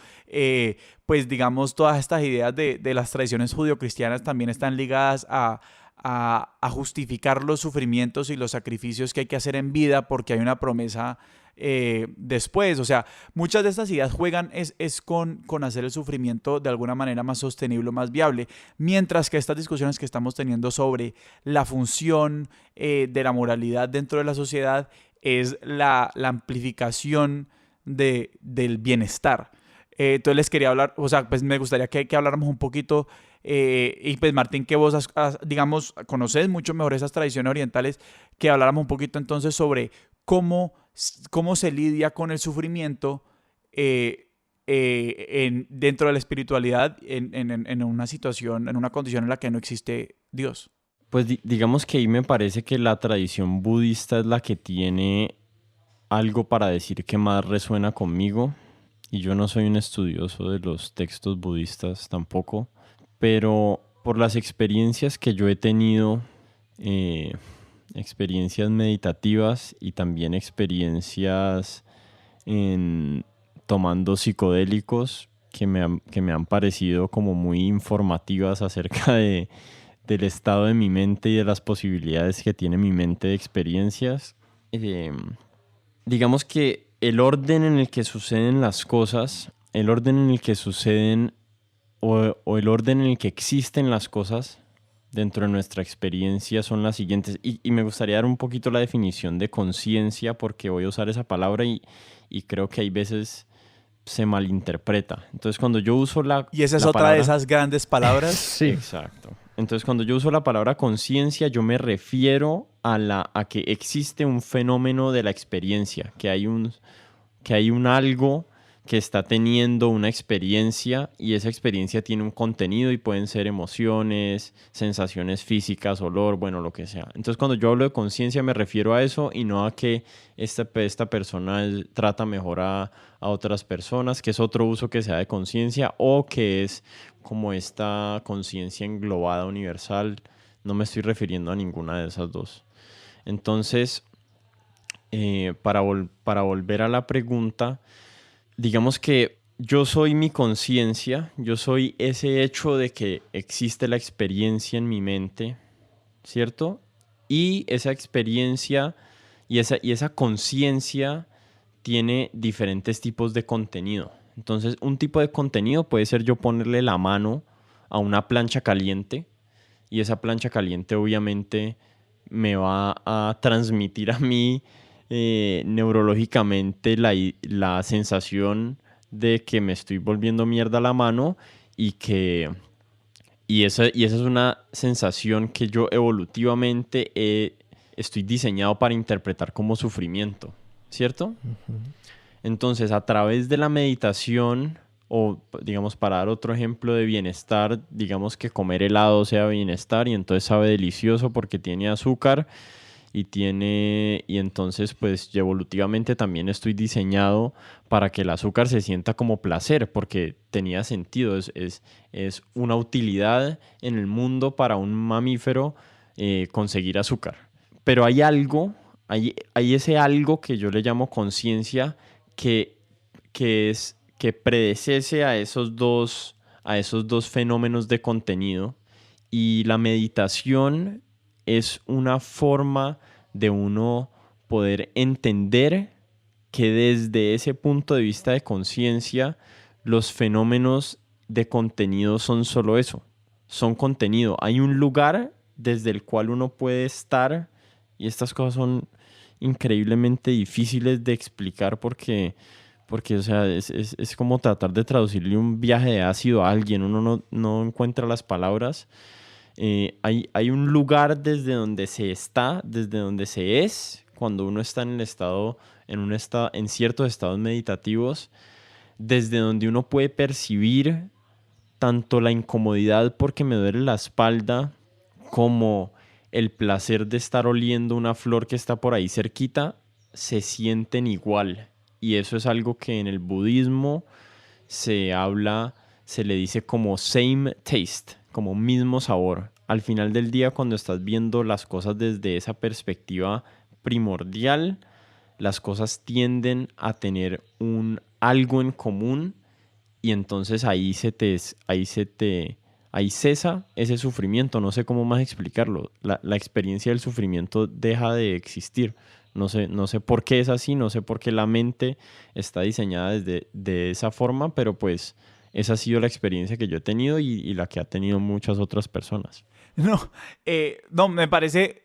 Pues digamos, todas estas ideas de las tradiciones judio-cristianas también están ligadas a justificar los sufrimientos y los sacrificios que hay que hacer en vida porque hay una promesa después. O sea, muchas de estas ideas juegan con hacer el sufrimiento de alguna manera más sostenible, más viable, mientras que estas discusiones que estamos teniendo sobre la función de la moralidad dentro de la sociedad es la amplificación del bienestar. Entonces les quería hablar, o sea, pues me gustaría que habláramos un poquito y pues Martín, que vos digamos, conoces mucho mejor esas tradiciones orientales, que habláramos un poquito entonces sobre cómo se lidia con el sufrimiento dentro de la espiritualidad en una situación, en una condición en la que no existe Dios. Pues digamos que ahí me parece que la tradición budista es la que tiene algo para decir que más resuena conmigo, y yo no soy un estudioso de los textos budistas tampoco, pero por las experiencias que yo he tenido, experiencias meditativas y también experiencias tomando psicodélicos que me han parecido como muy informativas acerca del estado de mi mente y de las posibilidades que tiene mi mente de experiencias. Digamos que el orden en el que suceden las cosas, el orden en el que suceden o el orden en el que existen las cosas dentro de nuestra experiencia son las siguientes. Y me gustaría dar un poquito la definición de conciencia porque voy a usar esa palabra y creo que hay veces se malinterpreta. Entonces, cuando yo uso Y esa es la otra palabra, de esas grandes palabras. Sí. exacto. Entonces, cuando yo uso la palabra conciencia, yo me refiero a que existe un fenómeno de la experiencia, que hay un algo que está teniendo una experiencia y esa experiencia tiene un contenido y pueden ser emociones, sensaciones físicas, olor, bueno, lo que sea. Entonces, cuando yo hablo de conciencia me refiero a eso y no a que esta persona trata mejor a otras personas, que es otro uso que se da de conciencia, o que es como esta conciencia englobada universal. No me estoy refiriendo a ninguna de esas dos. Entonces, para volver a la pregunta, digamos que yo soy mi conciencia, yo soy ese hecho de que existe la experiencia en mi mente, ¿cierto? Y esa experiencia y esa conciencia tiene diferentes tipos de contenido. Entonces, un tipo de contenido puede ser yo ponerle la mano a una plancha caliente y esa plancha caliente obviamente me va a transmitir a mí neurológicamente la sensación de que me estoy volviendo mierda la mano y esa es una sensación que yo evolutivamente estoy diseñado para interpretar como sufrimiento, ¿cierto? Entonces, a través de la meditación, o digamos, para dar otro ejemplo de bienestar, digamos que comer helado sea bienestar y entonces sabe delicioso porque tiene azúcar y entonces pues yo evolutivamente también estoy diseñado para que el azúcar se sienta como placer porque tenía sentido, es una utilidad en el mundo para un mamífero conseguir azúcar. Pero hay ese algo que yo le llamo conciencia que predecese a esos dos fenómenos de contenido y la meditación es una forma de uno poder entender que desde ese punto de vista de conciencia los fenómenos de contenido son solo eso, son contenido. Hay un lugar desde el cual uno puede estar y estas cosas son increíblemente difíciles de explicar porque o sea, es como tratar de traducirle un viaje de ácido a alguien. Uno no encuentra las palabras. Hay un lugar desde donde se está, desde donde se es, cuando uno está en ciertos estados meditativos, desde donde uno puede percibir tanto la incomodidad porque me duele la espalda, como el placer de estar oliendo una flor que está por ahí cerquita, se sienten igual. Y eso es algo que en el budismo se le dice como same taste, como mismo sabor. Al final del día, cuando estás viendo las cosas desde esa perspectiva primordial, las cosas tienden a tener algo en común y entonces ahí cesa ese sufrimiento. No sé cómo más explicarlo. La experiencia del sufrimiento deja de existir. No sé por qué es así, no sé por qué la mente está diseñada de esa forma, pero pues esa ha sido la experiencia que yo he tenido y la que ha tenido muchas otras personas. No, me parece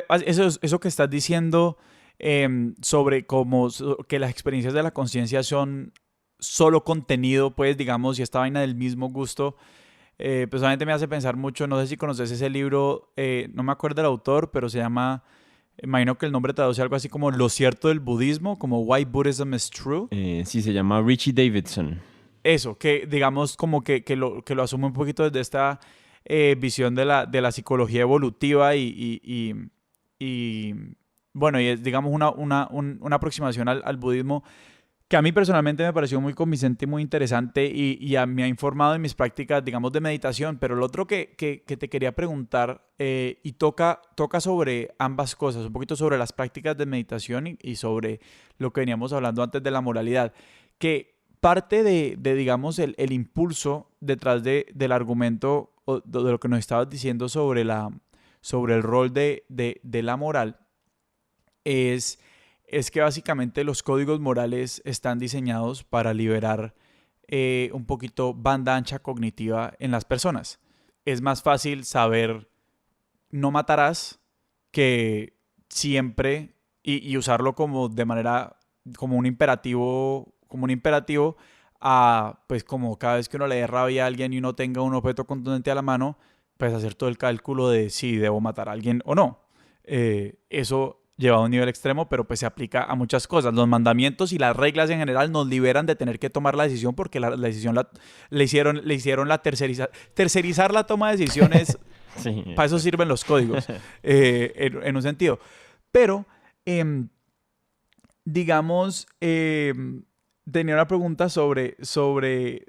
eso que estás diciendo sobre que las experiencias de la conciencia son solo contenido, pues digamos, y esta vaina del mismo gusto, pues obviamente me hace pensar mucho, no sé si conoces ese libro, no me acuerdo el autor, pero se llama, imagino que el nombre traduce algo así como Lo cierto del budismo, como Why Buddhism is True. Sí, se llama Richie Davidson. Eso, que digamos como que lo asume un poquito desde esta visión de la psicología evolutiva y bueno, y es digamos una aproximación al budismo que a mí personalmente me pareció muy convincente y muy interesante me ha informado en mis prácticas, digamos, de meditación. Pero lo otro que te quería preguntar y toca sobre ambas cosas, un poquito sobre las prácticas de meditación y sobre lo que veníamos hablando antes de la moralidad, que parte de digamos, el impulso detrás del argumento o de lo que nos estabas diciendo sobre el rol de la moral es que básicamente los códigos morales están diseñados para liberar un poquito banda ancha cognitiva en las personas. Es más fácil saber no matarás que siempre y usarlo como de manera, como un imperativo a, pues como cada vez que uno le dé rabia a alguien y uno tenga un objeto contundente a la mano, pues hacer todo el cálculo de si debo matar a alguien o no. Eso llevado a un nivel extremo, pero pues se aplica a muchas cosas. Los mandamientos y las reglas en general nos liberan de tener que tomar la decisión porque la decisión le hicieron la tercerizar la toma de decisiones. Sí. Para eso sirven los códigos, en un sentido. Pero, digamos, tenía una pregunta sobre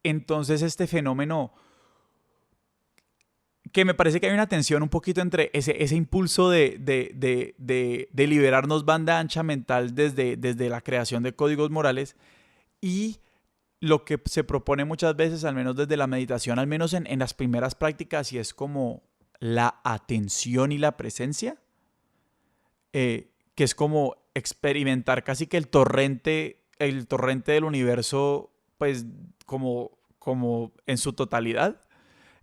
entonces este fenómeno que me parece que hay una tensión un poquito entre ese impulso de liberarnos banda ancha mental desde la creación de códigos morales y lo que se propone muchas veces, al menos desde la meditación, al menos en las primeras prácticas, y es como la atención y la presencia, que es como experimentar casi que el torrente del universo, pues como en su totalidad.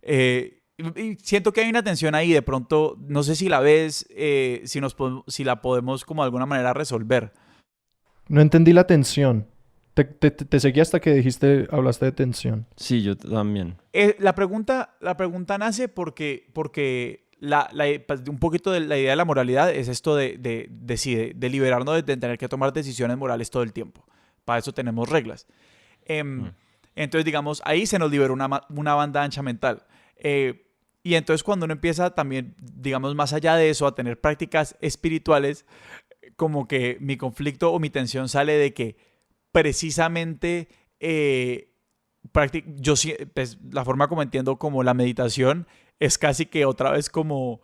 Y siento que hay una tensión ahí, de pronto, no sé si la ves, si la podemos como de alguna manera resolver. No entendí la tensión. Te seguí hasta que hablaste de tensión. Sí, yo también. La pregunta nace porque pues, un poquito de la idea de la moralidad es esto de liberarnos de tener que tomar decisiones morales todo el tiempo. Para eso tenemos reglas. Entonces, digamos, ahí se nos liberó una banda ancha mental. Y entonces cuando uno empieza también, digamos, más allá de eso, a tener prácticas espirituales, como que mi conflicto o mi tensión sale de que precisamente pues, la forma como entiendo como la meditación es casi que otra vez como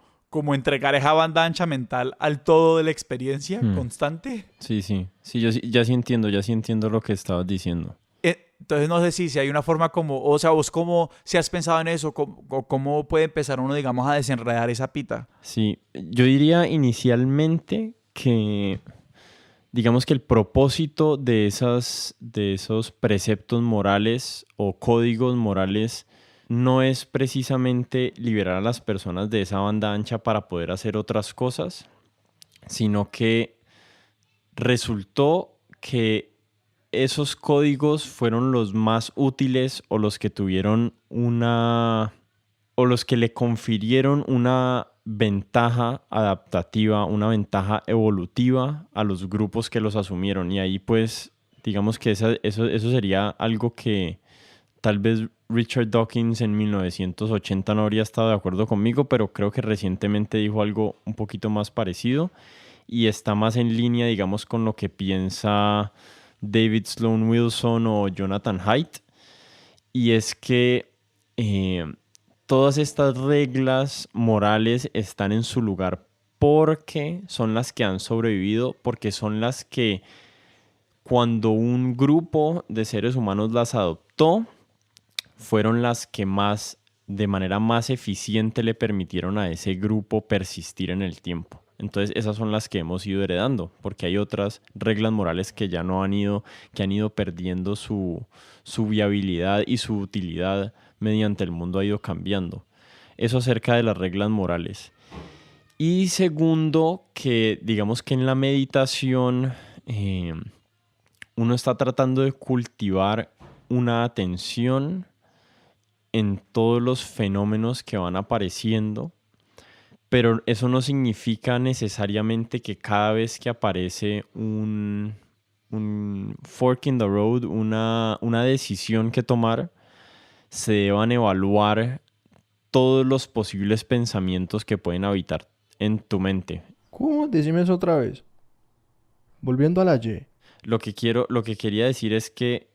entregar esa banda ancha mental al todo de la experiencia constante. Sí, yo ya sí entiendo lo que estabas diciendo. Entonces no sé si hay una forma como, o sea, vos cómo, si has pensado en eso, cómo puede empezar uno, digamos, a desenredar esa pita. Sí, yo diría inicialmente que, digamos que el propósito de esos preceptos morales o códigos morales no es precisamente liberar a las personas de esa banda ancha para poder hacer otras cosas, sino que resultó que esos códigos fueron los más útiles o los que tuvieron o los que le confirieron una ventaja adaptativa, una ventaja evolutiva a los grupos que los asumieron. Y ahí pues, digamos que eso sería algo que tal vez Richard Dawkins en 1980 no habría estado de acuerdo conmigo, pero creo que recientemente dijo algo un poquito más parecido y está más en línea, digamos, con lo que piensa David Sloan Wilson o Jonathan Haidt, y es que todas estas reglas morales están en su lugar porque son las que han sobrevivido, porque son las que cuando un grupo de seres humanos las adoptó, fueron las que de manera más eficiente le permitieron a ese grupo persistir en el tiempo. Entonces esas son las que hemos ido heredando, porque hay otras reglas morales que ya no han ido perdiendo su viabilidad y su utilidad mediante el mundo ha ido cambiando. Eso acerca de las reglas morales. Y segundo, que digamos que en la meditación uno está tratando de cultivar una atención en todos los fenómenos que van apareciendo, pero eso no significa necesariamente que cada vez que aparece un fork in the road, una decisión que tomar, se deban evaluar todos los posibles pensamientos que pueden habitar en tu mente. ¿Cómo? Decime eso otra vez. Volviendo a la Y. Lo que quería decir es que,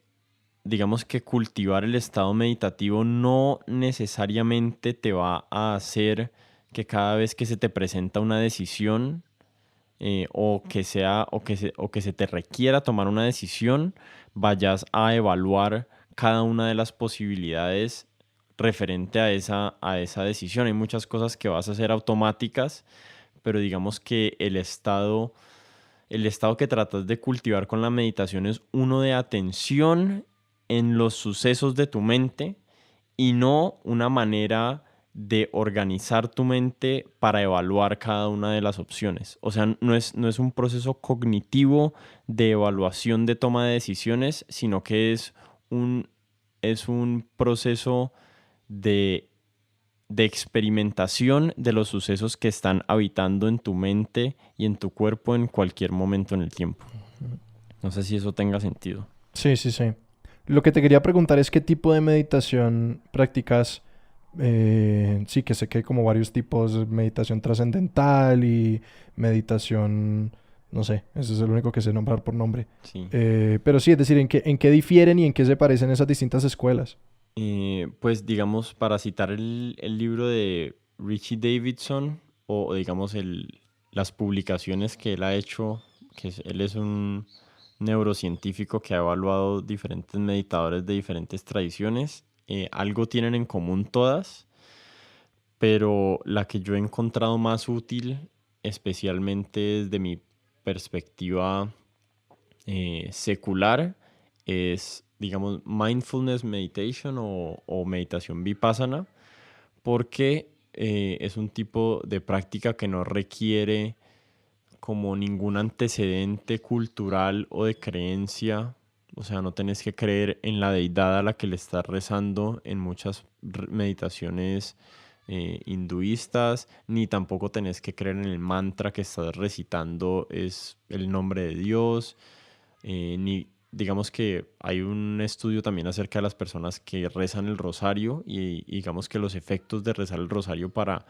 digamos que cultivar el estado meditativo no necesariamente te va a hacer que cada vez que se te presenta una decisión o que se te requiera tomar una decisión, vayas a evaluar cada una de las posibilidades referente a esa decisión. Hay muchas cosas que vas a hacer automáticas, pero digamos que el estado que tratas de cultivar con la meditación es uno de atención en los sucesos de tu mente y no una manera de organizar tu mente para evaluar cada una de las opciones. O sea, no es un proceso cognitivo de evaluación de toma de decisiones, sino que es un proceso de experimentación de los sucesos que están habitando en tu mente y en tu cuerpo en cualquier momento en el tiempo. No sé si eso tenga sentido. Sí, sí, sí. Lo que te quería preguntar es qué tipo de meditación practicas. Sí, que sé que hay como varios tipos, meditación trascendental y meditación, no sé, ese es el único que sé nombrar por nombre. Sí. Pero sí, es decir, ¿en qué difieren y en qué se parecen esas distintas escuelas? Pues digamos, para citar el libro de Richie Davidson o digamos las publicaciones que él ha hecho, él es un neurocientífico que ha evaluado diferentes meditadores de diferentes tradiciones, algo tienen en común todas, pero la que yo he encontrado más útil, especialmente desde mi perspectiva secular, es, digamos, mindfulness meditation o meditación vipassana, porque es un tipo de práctica que no requiere como ningún antecedente cultural o de creencia. O sea, no tenés que creer en la deidad a la que le estás rezando en muchas meditaciones hinduistas, ni tampoco tenés que creer en el mantra que estás recitando es el nombre de Dios, ni digamos que hay un estudio también acerca de las personas que rezan el rosario y digamos que los efectos de rezar el rosario para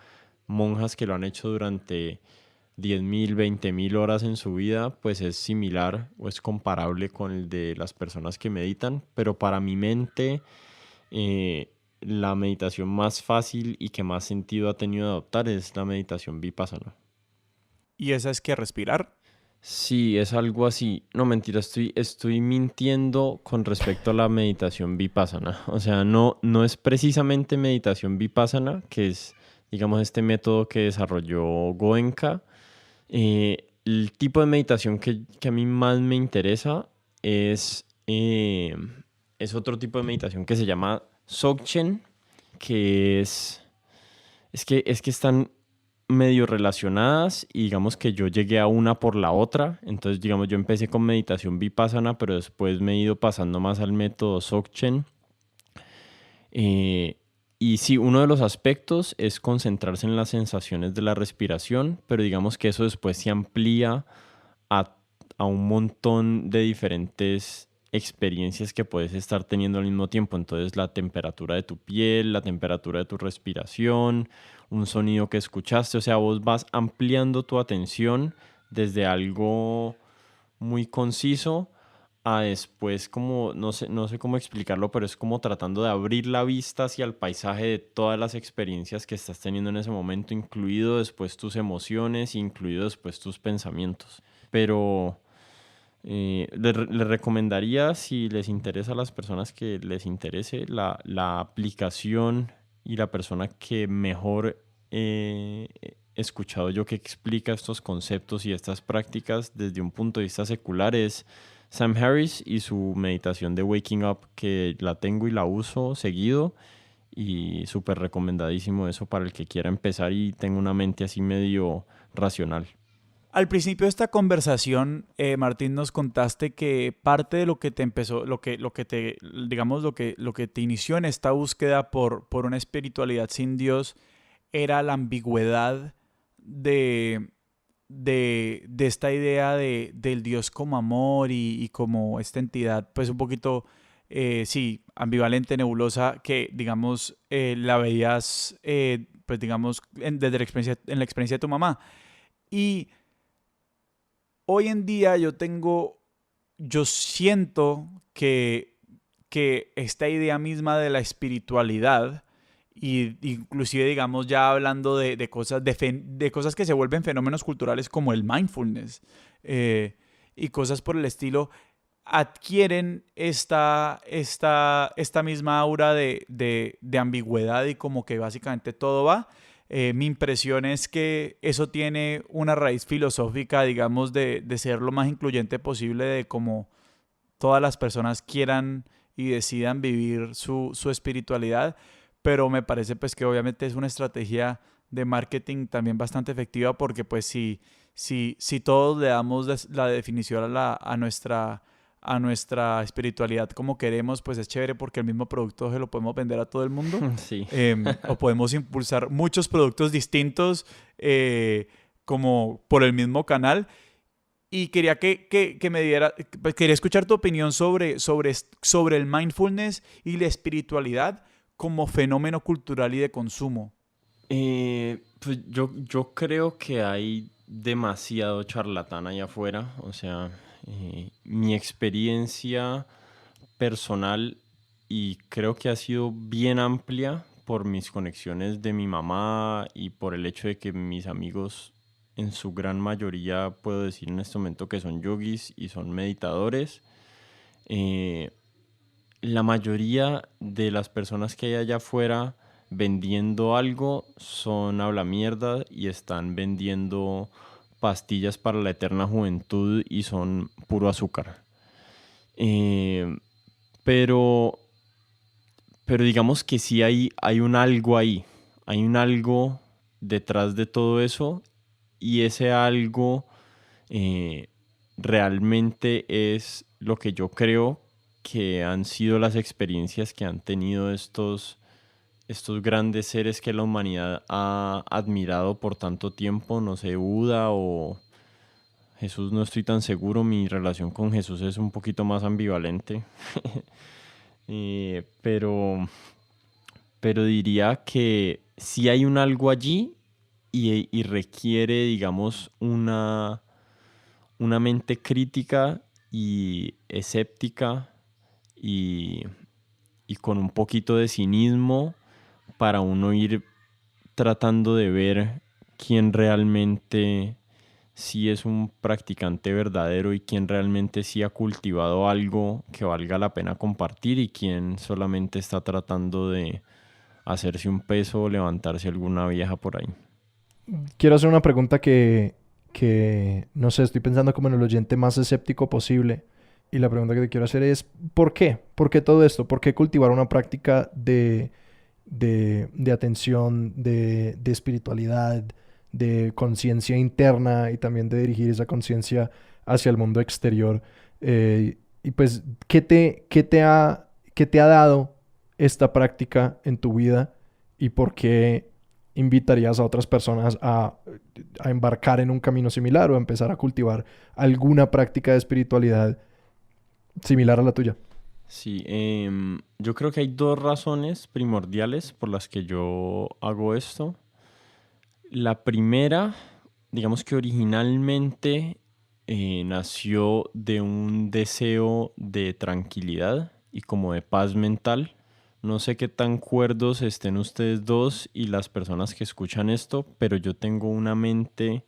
monjas que lo han hecho durante 10.000, 20.000 horas en su vida, pues es similar o es comparable con el de las personas que meditan, pero para mi mente la meditación más fácil y que más sentido ha tenido de adoptar es la meditación vipassana. ¿Y esa es que respirar? Sí, es algo así. No, mentira, estoy mintiendo con respecto a la meditación vipassana. O sea, no es precisamente meditación vipassana, que es, digamos, este método que desarrolló Goenka. El tipo de meditación que a mí más me interesa es otro tipo de meditación que se llama Dzogchen, que es que están medio relacionadas y digamos que yo llegué a una por la otra. Entonces, digamos, yo empecé con meditación vipassana, pero después me he ido pasando más al método Dzogchen. Eh, y sí, uno de los aspectos es concentrarse en las sensaciones de la respiración, pero digamos que eso después se amplía a, a un montón de diferentes experiencias que puedes estar teniendo al mismo tiempo. Entonces, la temperatura de tu piel, la temperatura de tu respiración, un sonido que escuchaste, o sea, vos vas ampliando tu atención desde algo muy conciso a después como, no sé cómo explicarlo, pero es como tratando de abrir la vista hacia el paisaje de todas las experiencias que estás teniendo en ese momento, incluido después tus emociones, incluido después tus pensamientos. Pero le recomendaría, si les interesa a las personas que les interese, la aplicación y la persona que mejor he escuchado yo que explica estos conceptos y estas prácticas desde un punto de vista secular es Sam Harris y su meditación de Waking Up, que la tengo y la uso seguido y súper recomendadísimo eso para el que quiera empezar y tenga una mente así medio racional. Al principio de esta conversación, Martín, nos contaste que parte de lo que te empezó, digamos, lo que te inició en esta búsqueda por una espiritualidad sin Dios era la ambigüedad de esta idea del Dios como amor y como esta entidad, pues un poquito, sí, ambivalente, nebulosa, que, digamos, la veías, pues, digamos, desde en la experiencia de tu mamá. Y hoy en día yo siento que esta idea misma de la espiritualidad, y inclusive digamos ya hablando de cosas, de cosas que se vuelven fenómenos culturales como el mindfulness, y cosas por el estilo, adquieren esta misma aura de ambigüedad y como que básicamente todo va. Mi impresión es que eso tiene una raíz filosófica, digamos, de ser lo más incluyente posible, de cómo todas las personas quieran y decidan vivir su espiritualidad. Pero me parece pues que obviamente es una estrategia de marketing también bastante efectiva, porque pues si todos le damos la definición a nuestra espiritualidad como queremos, pues es chévere, porque el mismo producto se lo podemos vender a todo el mundo. Sí. O podemos impulsar muchos productos distintos como por el mismo canal. Y quería que me diera, pues, quería escuchar tu opinión sobre el mindfulness y la espiritualidad como fenómeno cultural y de consumo. Pues yo creo que hay demasiado charlatán allá afuera. O sea, mi experiencia personal, y creo que ha sido bien amplia por mis conexiones de mi mamá y por el hecho de que mis amigos, en su gran mayoría, puedo decir en este momento que son yogis y son meditadores. Eh, la mayoría de las personas que hay allá afuera vendiendo algo son habla mierda y están vendiendo pastillas para la eterna juventud y son puro azúcar. Eh, pero, pero digamos que sí hay un algo ahí, hay un algo detrás de todo eso, y ese algo eh, realmente es lo que yo creo que han sido las experiencias que han tenido estos grandes seres que la humanidad ha admirado por tanto tiempo. No sé, Buda o Jesús, no estoy tan seguro. Mi relación con Jesús es un poquito más ambivalente. Pero diría que sí hay un algo allí, y requiere, digamos, una mente crítica y escéptica, y, y con un poquito de cinismo, para uno ir tratando de ver quién realmente sí es un practicante verdadero y quién realmente sí ha cultivado algo que valga la pena compartir, y quién solamente está tratando de hacerse un peso o levantarse alguna vieja por ahí. Quiero hacer una pregunta no sé, estoy pensando como en el oyente más escéptico posible. Y la pregunta que te quiero hacer es, ¿por qué? ¿Por qué todo esto? ¿Por qué cultivar una práctica de atención, de espiritualidad, de conciencia interna, y también de dirigir esa conciencia hacia el mundo exterior? Y pues, ¿qué te ha dado esta práctica en tu vida, y por qué invitarías a otras personas a embarcar en un camino similar o a empezar a cultivar alguna práctica de espiritualidad similar a la tuya? Sí, yo creo que hay dos razones primordiales por las que yo hago esto. La primera, digamos que originalmente nació de un deseo de tranquilidad y como de paz mental. No sé qué tan cuerdos estén ustedes dos y las personas que escuchan esto, pero yo tengo una mente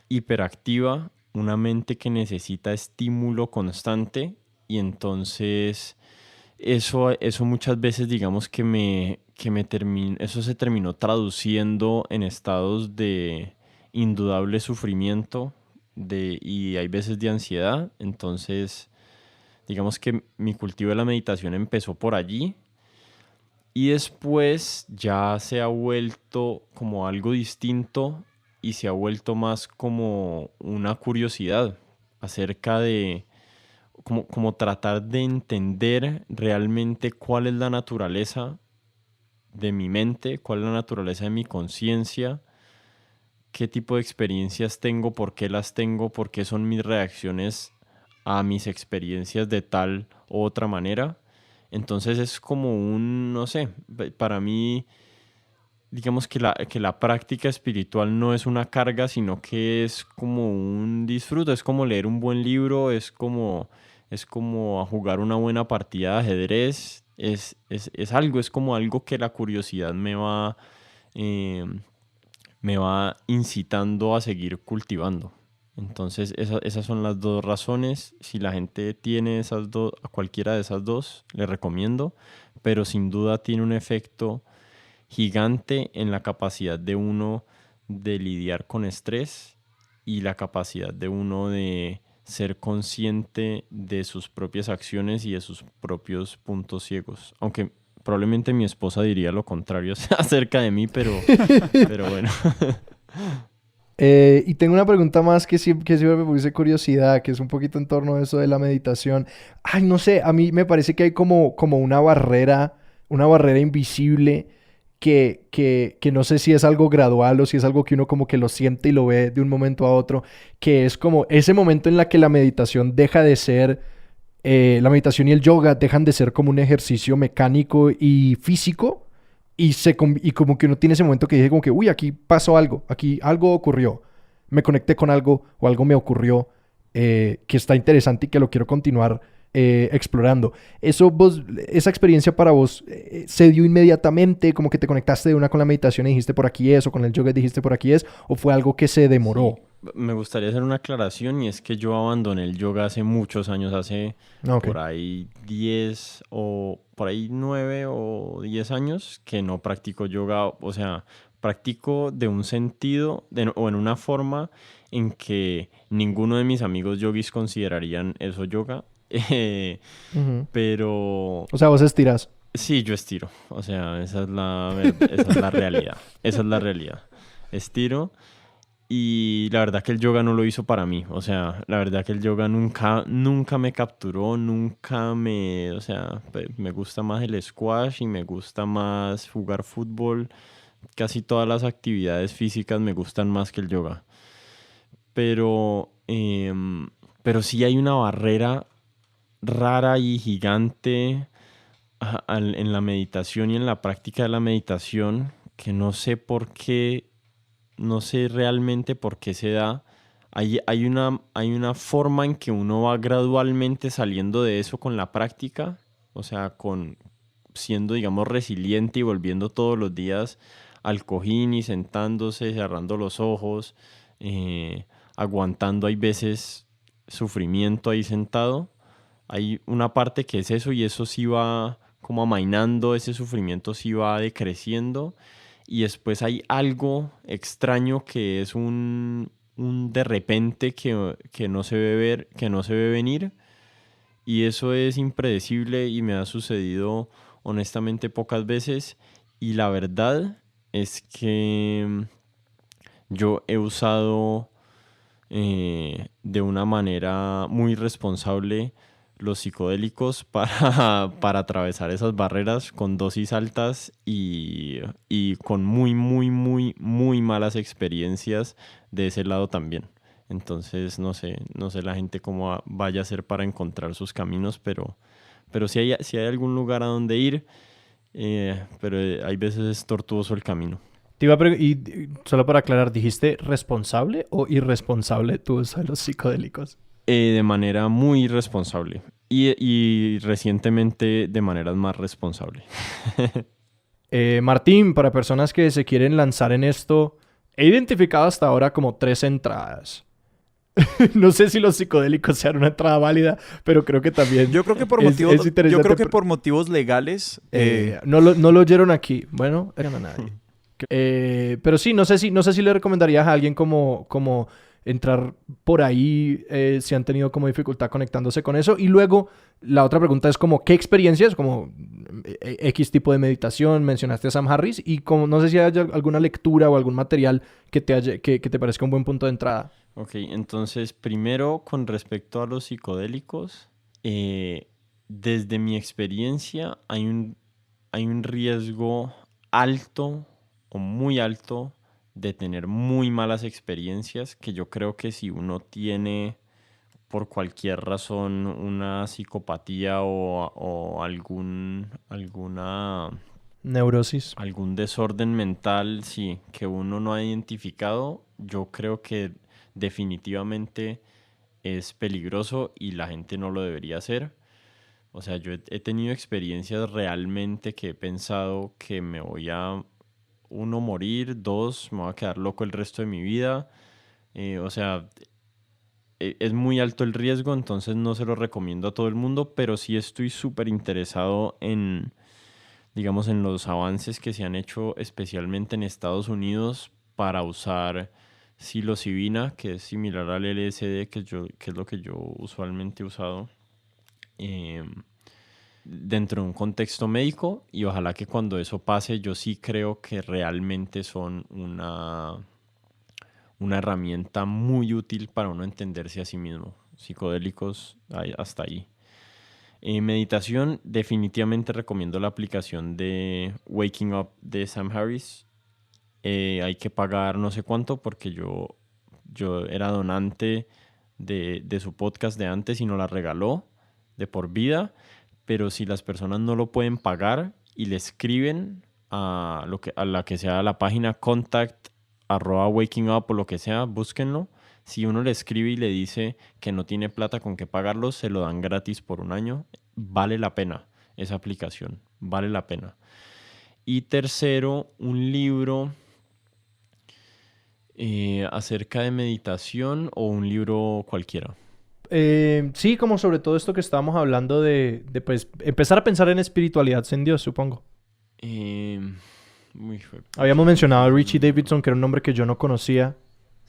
hiperactiva, una mente que necesita estímulo constante, y entonces eso muchas veces, digamos eso se terminó traduciendo en estados de indudable sufrimiento, y hay veces de ansiedad. Entonces, digamos que mi cultivo de la meditación empezó por allí, y después ya se ha vuelto como algo distinto, y se ha vuelto más como una curiosidad acerca de como tratar de entender realmente cuál es la naturaleza de mi mente, cuál es la naturaleza de mi conciencia, qué tipo de experiencias tengo, por qué las tengo, por qué son mis reacciones a mis experiencias de tal u otra manera. Entonces es como no sé, para mí, digamos que la práctica espiritual no es una carga, sino que es como un disfrute, es como leer un buen libro, es como jugar una buena partida de ajedrez, es algo, es como algo que la curiosidad eh, me va incitando a seguir cultivando. Entonces esas son las dos razones. Si la gente tiene esas dos, a cualquiera de esas dos, le recomiendo, pero sin duda tiene un efecto gigante en la capacidad de uno de lidiar con estrés, y la capacidad de uno de ser consciente de sus propias acciones y de sus propios puntos ciegos. Aunque probablemente mi esposa diría lo contrario acerca de mí, pero bueno. Y tengo una pregunta más que siempre me puse curiosidad, que es un poquito en torno a eso de la meditación. Ay, no sé, a mí me parece que hay como una barrera invisible que no sé si es algo gradual o si es algo que uno como que lo siente y lo ve de un momento a otro, que es como ese momento en la que la meditación deja de ser, la meditación y el yoga dejan de ser como un ejercicio mecánico y físico y como que uno tiene ese momento que dice como que, uy, aquí pasó algo, aquí algo ocurrió, me conecté con algo o algo me ocurrió que está interesante y que lo quiero continuar explorando. Esa experiencia para vos se dio inmediatamente, como que te conectaste de una con la meditación y dijiste por aquí es, o con el yoga y dijiste por aquí es, o fue algo que se demoró. Sí. Me gustaría hacer una aclaración y es que yo abandoné el yoga hace muchos años, hace Okay. por ahí 10 o por ahí 9 o 10 años que no practico yoga, o sea, practico de un sentido o en una forma en que ninguno de mis amigos yogis considerarían eso yoga. Ujú. Pero O sea, vos estiras. sí, yo estiro. O sea, esa es la realidad. Esa es la realidad. Estiro. Y la verdad que el yoga no lo hizo para mí. O sea, la verdad que el yoga nunca me capturó, o sea, me gusta más el squash y me gusta más jugar fútbol. Casi todas las actividades físicas me gustan más que el yoga. Pero, pero sí hay una barrera rara y gigante en la meditación y en la práctica de la meditación que no sé por qué, no sé realmente por qué se da. Hay una forma en que uno va gradualmente saliendo de eso con la práctica, o sea, siendo, digamos, resiliente y volviendo todos los días al cojín y sentándose, cerrando los ojos, aguantando, hay veces, sufrimiento ahí sentado. Hay una parte que es eso y eso sí va como amainando, ese sufrimiento sí va decreciendo y después hay algo extraño que es un de repente que no se ve ver, que no se ve venir y eso es impredecible y me ha sucedido honestamente pocas veces y la verdad es que yo he usado de una manera muy responsable los psicodélicos para atravesar esas barreras con dosis altas y con muy malas experiencias de ese lado también. Entonces, no sé la gente cómo vaya a ser para encontrar sus caminos, pero si hay algún lugar a donde ir, pero hay veces es tortuoso el camino. Te iba a solo para aclarar, ¿dijiste responsable o irresponsable tu uso de los psicodélicos? De manera muy irresponsable y recientemente de maneras más responsable. Martín, para personas que se quieren lanzar en esto, he identificado hasta ahora como 3 entradas. No sé si los psicodélicos sean una entrada válida, pero creo que también Yo creo que por es motivos, interesante. yo creo que por motivos legales, No lo oyeron aquí. Bueno, no a nadie. Pero sí, no sé si le recomendarías a alguien como entrar por ahí si han tenido como dificultad conectándose con eso. Y luego la otra pregunta es como, ¿qué experiencias? Como X tipo de meditación, mencionaste a Sam Harris y como no sé si hay alguna lectura o algún material que te parezca un buen punto de entrada. Ok, entonces primero con respecto a los psicodélicos, desde mi experiencia hay un riesgo alto o muy alto de tener muy malas experiencias que yo creo que si uno tiene por cualquier razón una psicopatía o Neurosis. algún desorden mental, sí, que uno no ha identificado, yo creo que definitivamente es peligroso y la gente no lo debería hacer. O sea, yo he tenido experiencias realmente que he pensado que me voy a, uno, morir, dos, me voy a quedar loco el resto de mi vida. O sea, es muy alto el riesgo, entonces no se lo recomiendo a todo el mundo, pero sí estoy súper interesado en, digamos, en los avances que se han hecho especialmente en Estados Unidos para usar psilocibina, que es similar al LSD, que es lo que yo usualmente he usado dentro de un contexto médico, y ojalá que cuando eso pase yo sí creo que realmente son una herramienta muy útil para uno entenderse a sí mismo. Psicodélicos hasta ahí. Meditación, definitivamente recomiendo la aplicación de Waking Up de Sam Harris. Hay que pagar no sé cuánto porque yo era donante de su podcast de antes y nos la regaló de por vida, pero si las personas no lo pueden pagar y le escriben a la que sea la página contact@wakingup o lo que sea, búsquenlo. Si uno le escribe y le dice que no tiene plata con qué pagarlo, se lo dan gratis por un año. Vale la pena esa aplicación, vale la pena. Y tercero, un libro acerca de meditación o un libro cualquiera. Sí, como sobre todo esto que estábamos hablando de pues empezar a pensar en espiritualidad en Dios, supongo. Habíamos mencionado a Richie Davidson, que era un nombre que yo no conocía,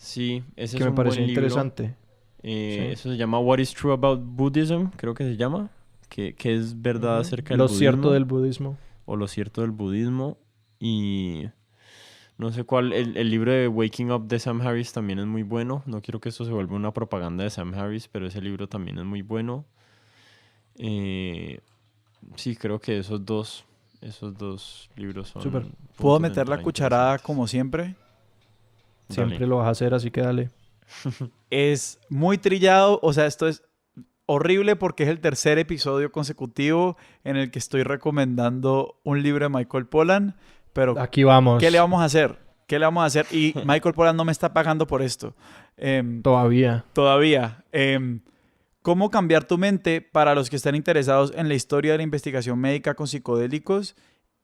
Sí, ese que es me un pareció buen libro. interesante. Sí. Eso se llama What is True About Buddhism, creo que se llama. Que es verdad acerca del Lo budismo. cierto del budismo. O lo cierto del budismo. Y no sé cuál, el libro de Waking Up de Sam Harris también es muy bueno. No quiero que esto se vuelva una propaganda de Sam Harris, pero ese libro también es muy bueno. Sí, creo que esos dos libros son... Súper. ¿Puedo puntos de meter la entrada cucharada interesantes. como siempre? Siempre Dale. lo vas a hacer, así que dale. Es muy trillado, o sea, esto es horrible porque es el tercer episodio consecutivo en el que estoy recomendando un libro de Michael Pollan, pero Aquí vamos. ¿qué le vamos a hacer? ¿Qué le vamos a hacer? Y Michael Pollan no me está pagando por esto. Todavía. Todavía. ¿Cómo cambiar tu mente para los que están interesados en la historia de la investigación médica con psicodélicos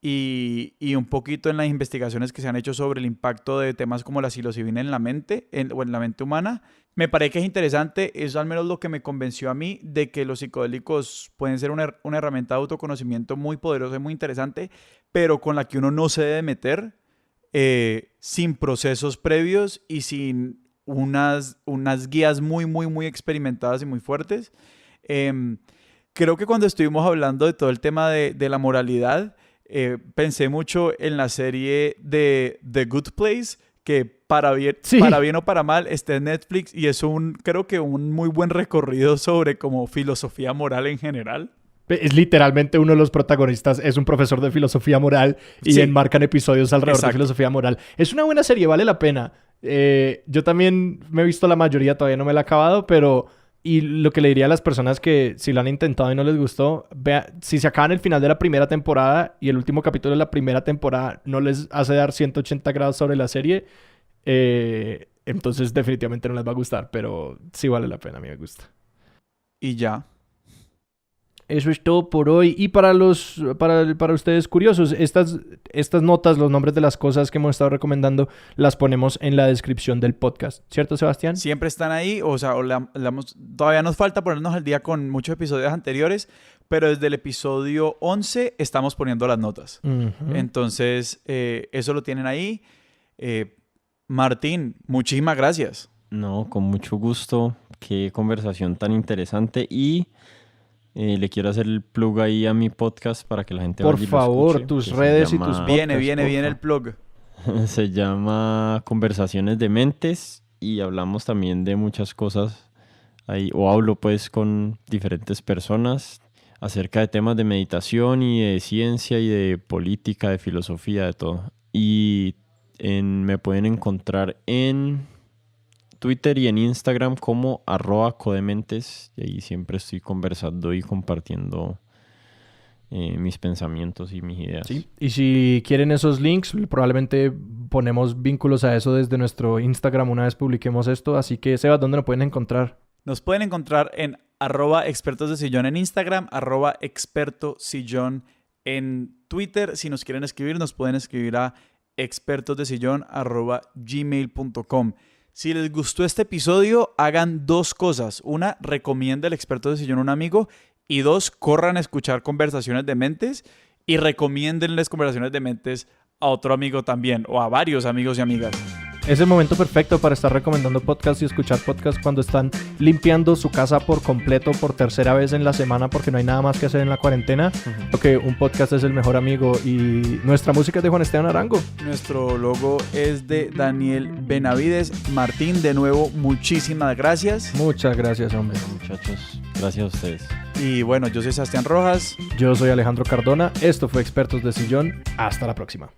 y un poquito en las investigaciones que se han hecho sobre el impacto de temas como la psilocibina en la mente o en la mente humana? Me parece que es interesante, es al menos lo que me convenció a mí de que los psicodélicos pueden ser una herramienta de autoconocimiento muy poderosa y muy interesante, pero con la que uno no se debe meter sin procesos previos y sin unas guías muy, muy, muy experimentadas y muy fuertes. Creo que cuando estuvimos hablando de todo el tema de la moralidad, pensé mucho en la serie de The Good Place, que para bien o para mal está en Netflix y es creo que un muy buen recorrido sobre como filosofía moral en general. Es literalmente uno de los protagonistas, es un profesor de filosofía moral y Sí. enmarcan episodios alrededor Exacto. de filosofía moral. Es una buena serie, vale la pena. Yo también me he visto la mayoría, todavía no me la he acabado, pero... Y lo que le diría a las personas que si lo han intentado y no les gustó, si se acaban el final de la primera temporada y el último capítulo de la primera temporada no les hace dar 180 grados sobre la serie, entonces definitivamente no les va a gustar, pero sí vale la pena, a mí me gusta. Y ya. Eso es todo por hoy. Y para ustedes curiosos, estas notas, los nombres de las cosas que hemos estado recomendando, las ponemos en la descripción del podcast. ¿Cierto, Sebastián? Siempre están ahí, o sea, todavía nos falta ponernos al día con muchos episodios anteriores, pero desde el episodio 11 estamos poniendo las notas. Uh-huh. Entonces, eso lo tienen ahí. Martín, muchísimas gracias. No, con mucho gusto. Qué conversación tan interesante. Y le quiero hacer el plug ahí a mi podcast para que la gente Por vaya y lo favor, escuche, tus que redes se y tus llama- podcasts, Viene el porfa. plug. Se llama Conversaciones de Mentes y hablamos también de muchas cosas ahí, o hablo pues con diferentes personas acerca de temas de meditación y de ciencia y de política, de filosofía, de todo. Y me pueden encontrar en Twitter y en Instagram como @codementes y ahí siempre estoy conversando y compartiendo mis pensamientos y mis ideas. Sí. Y si quieren esos links, probablemente ponemos vínculos a eso desde nuestro Instagram una vez publiquemos esto. Así que, Seba, ¿dónde lo pueden encontrar? Nos pueden encontrar en @expertosdesillón en Instagram, @expertosillón en Twitter. Si nos quieren escribir, nos pueden escribir a expertosdesillón@gmail.com. Si les gustó este episodio, hagan dos cosas. Una, recomienda el experto de sillón a un amigo. Y dos, corran a escuchar Conversaciones de Mentes y recomiéndenles Conversaciones de Mentes a otro amigo también o a varios amigos y amigas. Es el momento perfecto para estar recomendando podcasts y escuchar podcasts cuando están limpiando su casa por completo por tercera vez en la semana porque no hay nada más que hacer en la cuarentena. Creo que un podcast es el mejor amigo y nuestra música es de Juan Esteban Arango. Nuestro logo es de Daniel Benavides. Martín, de nuevo, muchísimas gracias. Muchas gracias, hombre. Muchachos, gracias a ustedes. Y bueno, yo soy Sebastián Rojas. Yo soy Alejandro Cardona. Esto fue Expertos de Sillón. Hasta la próxima.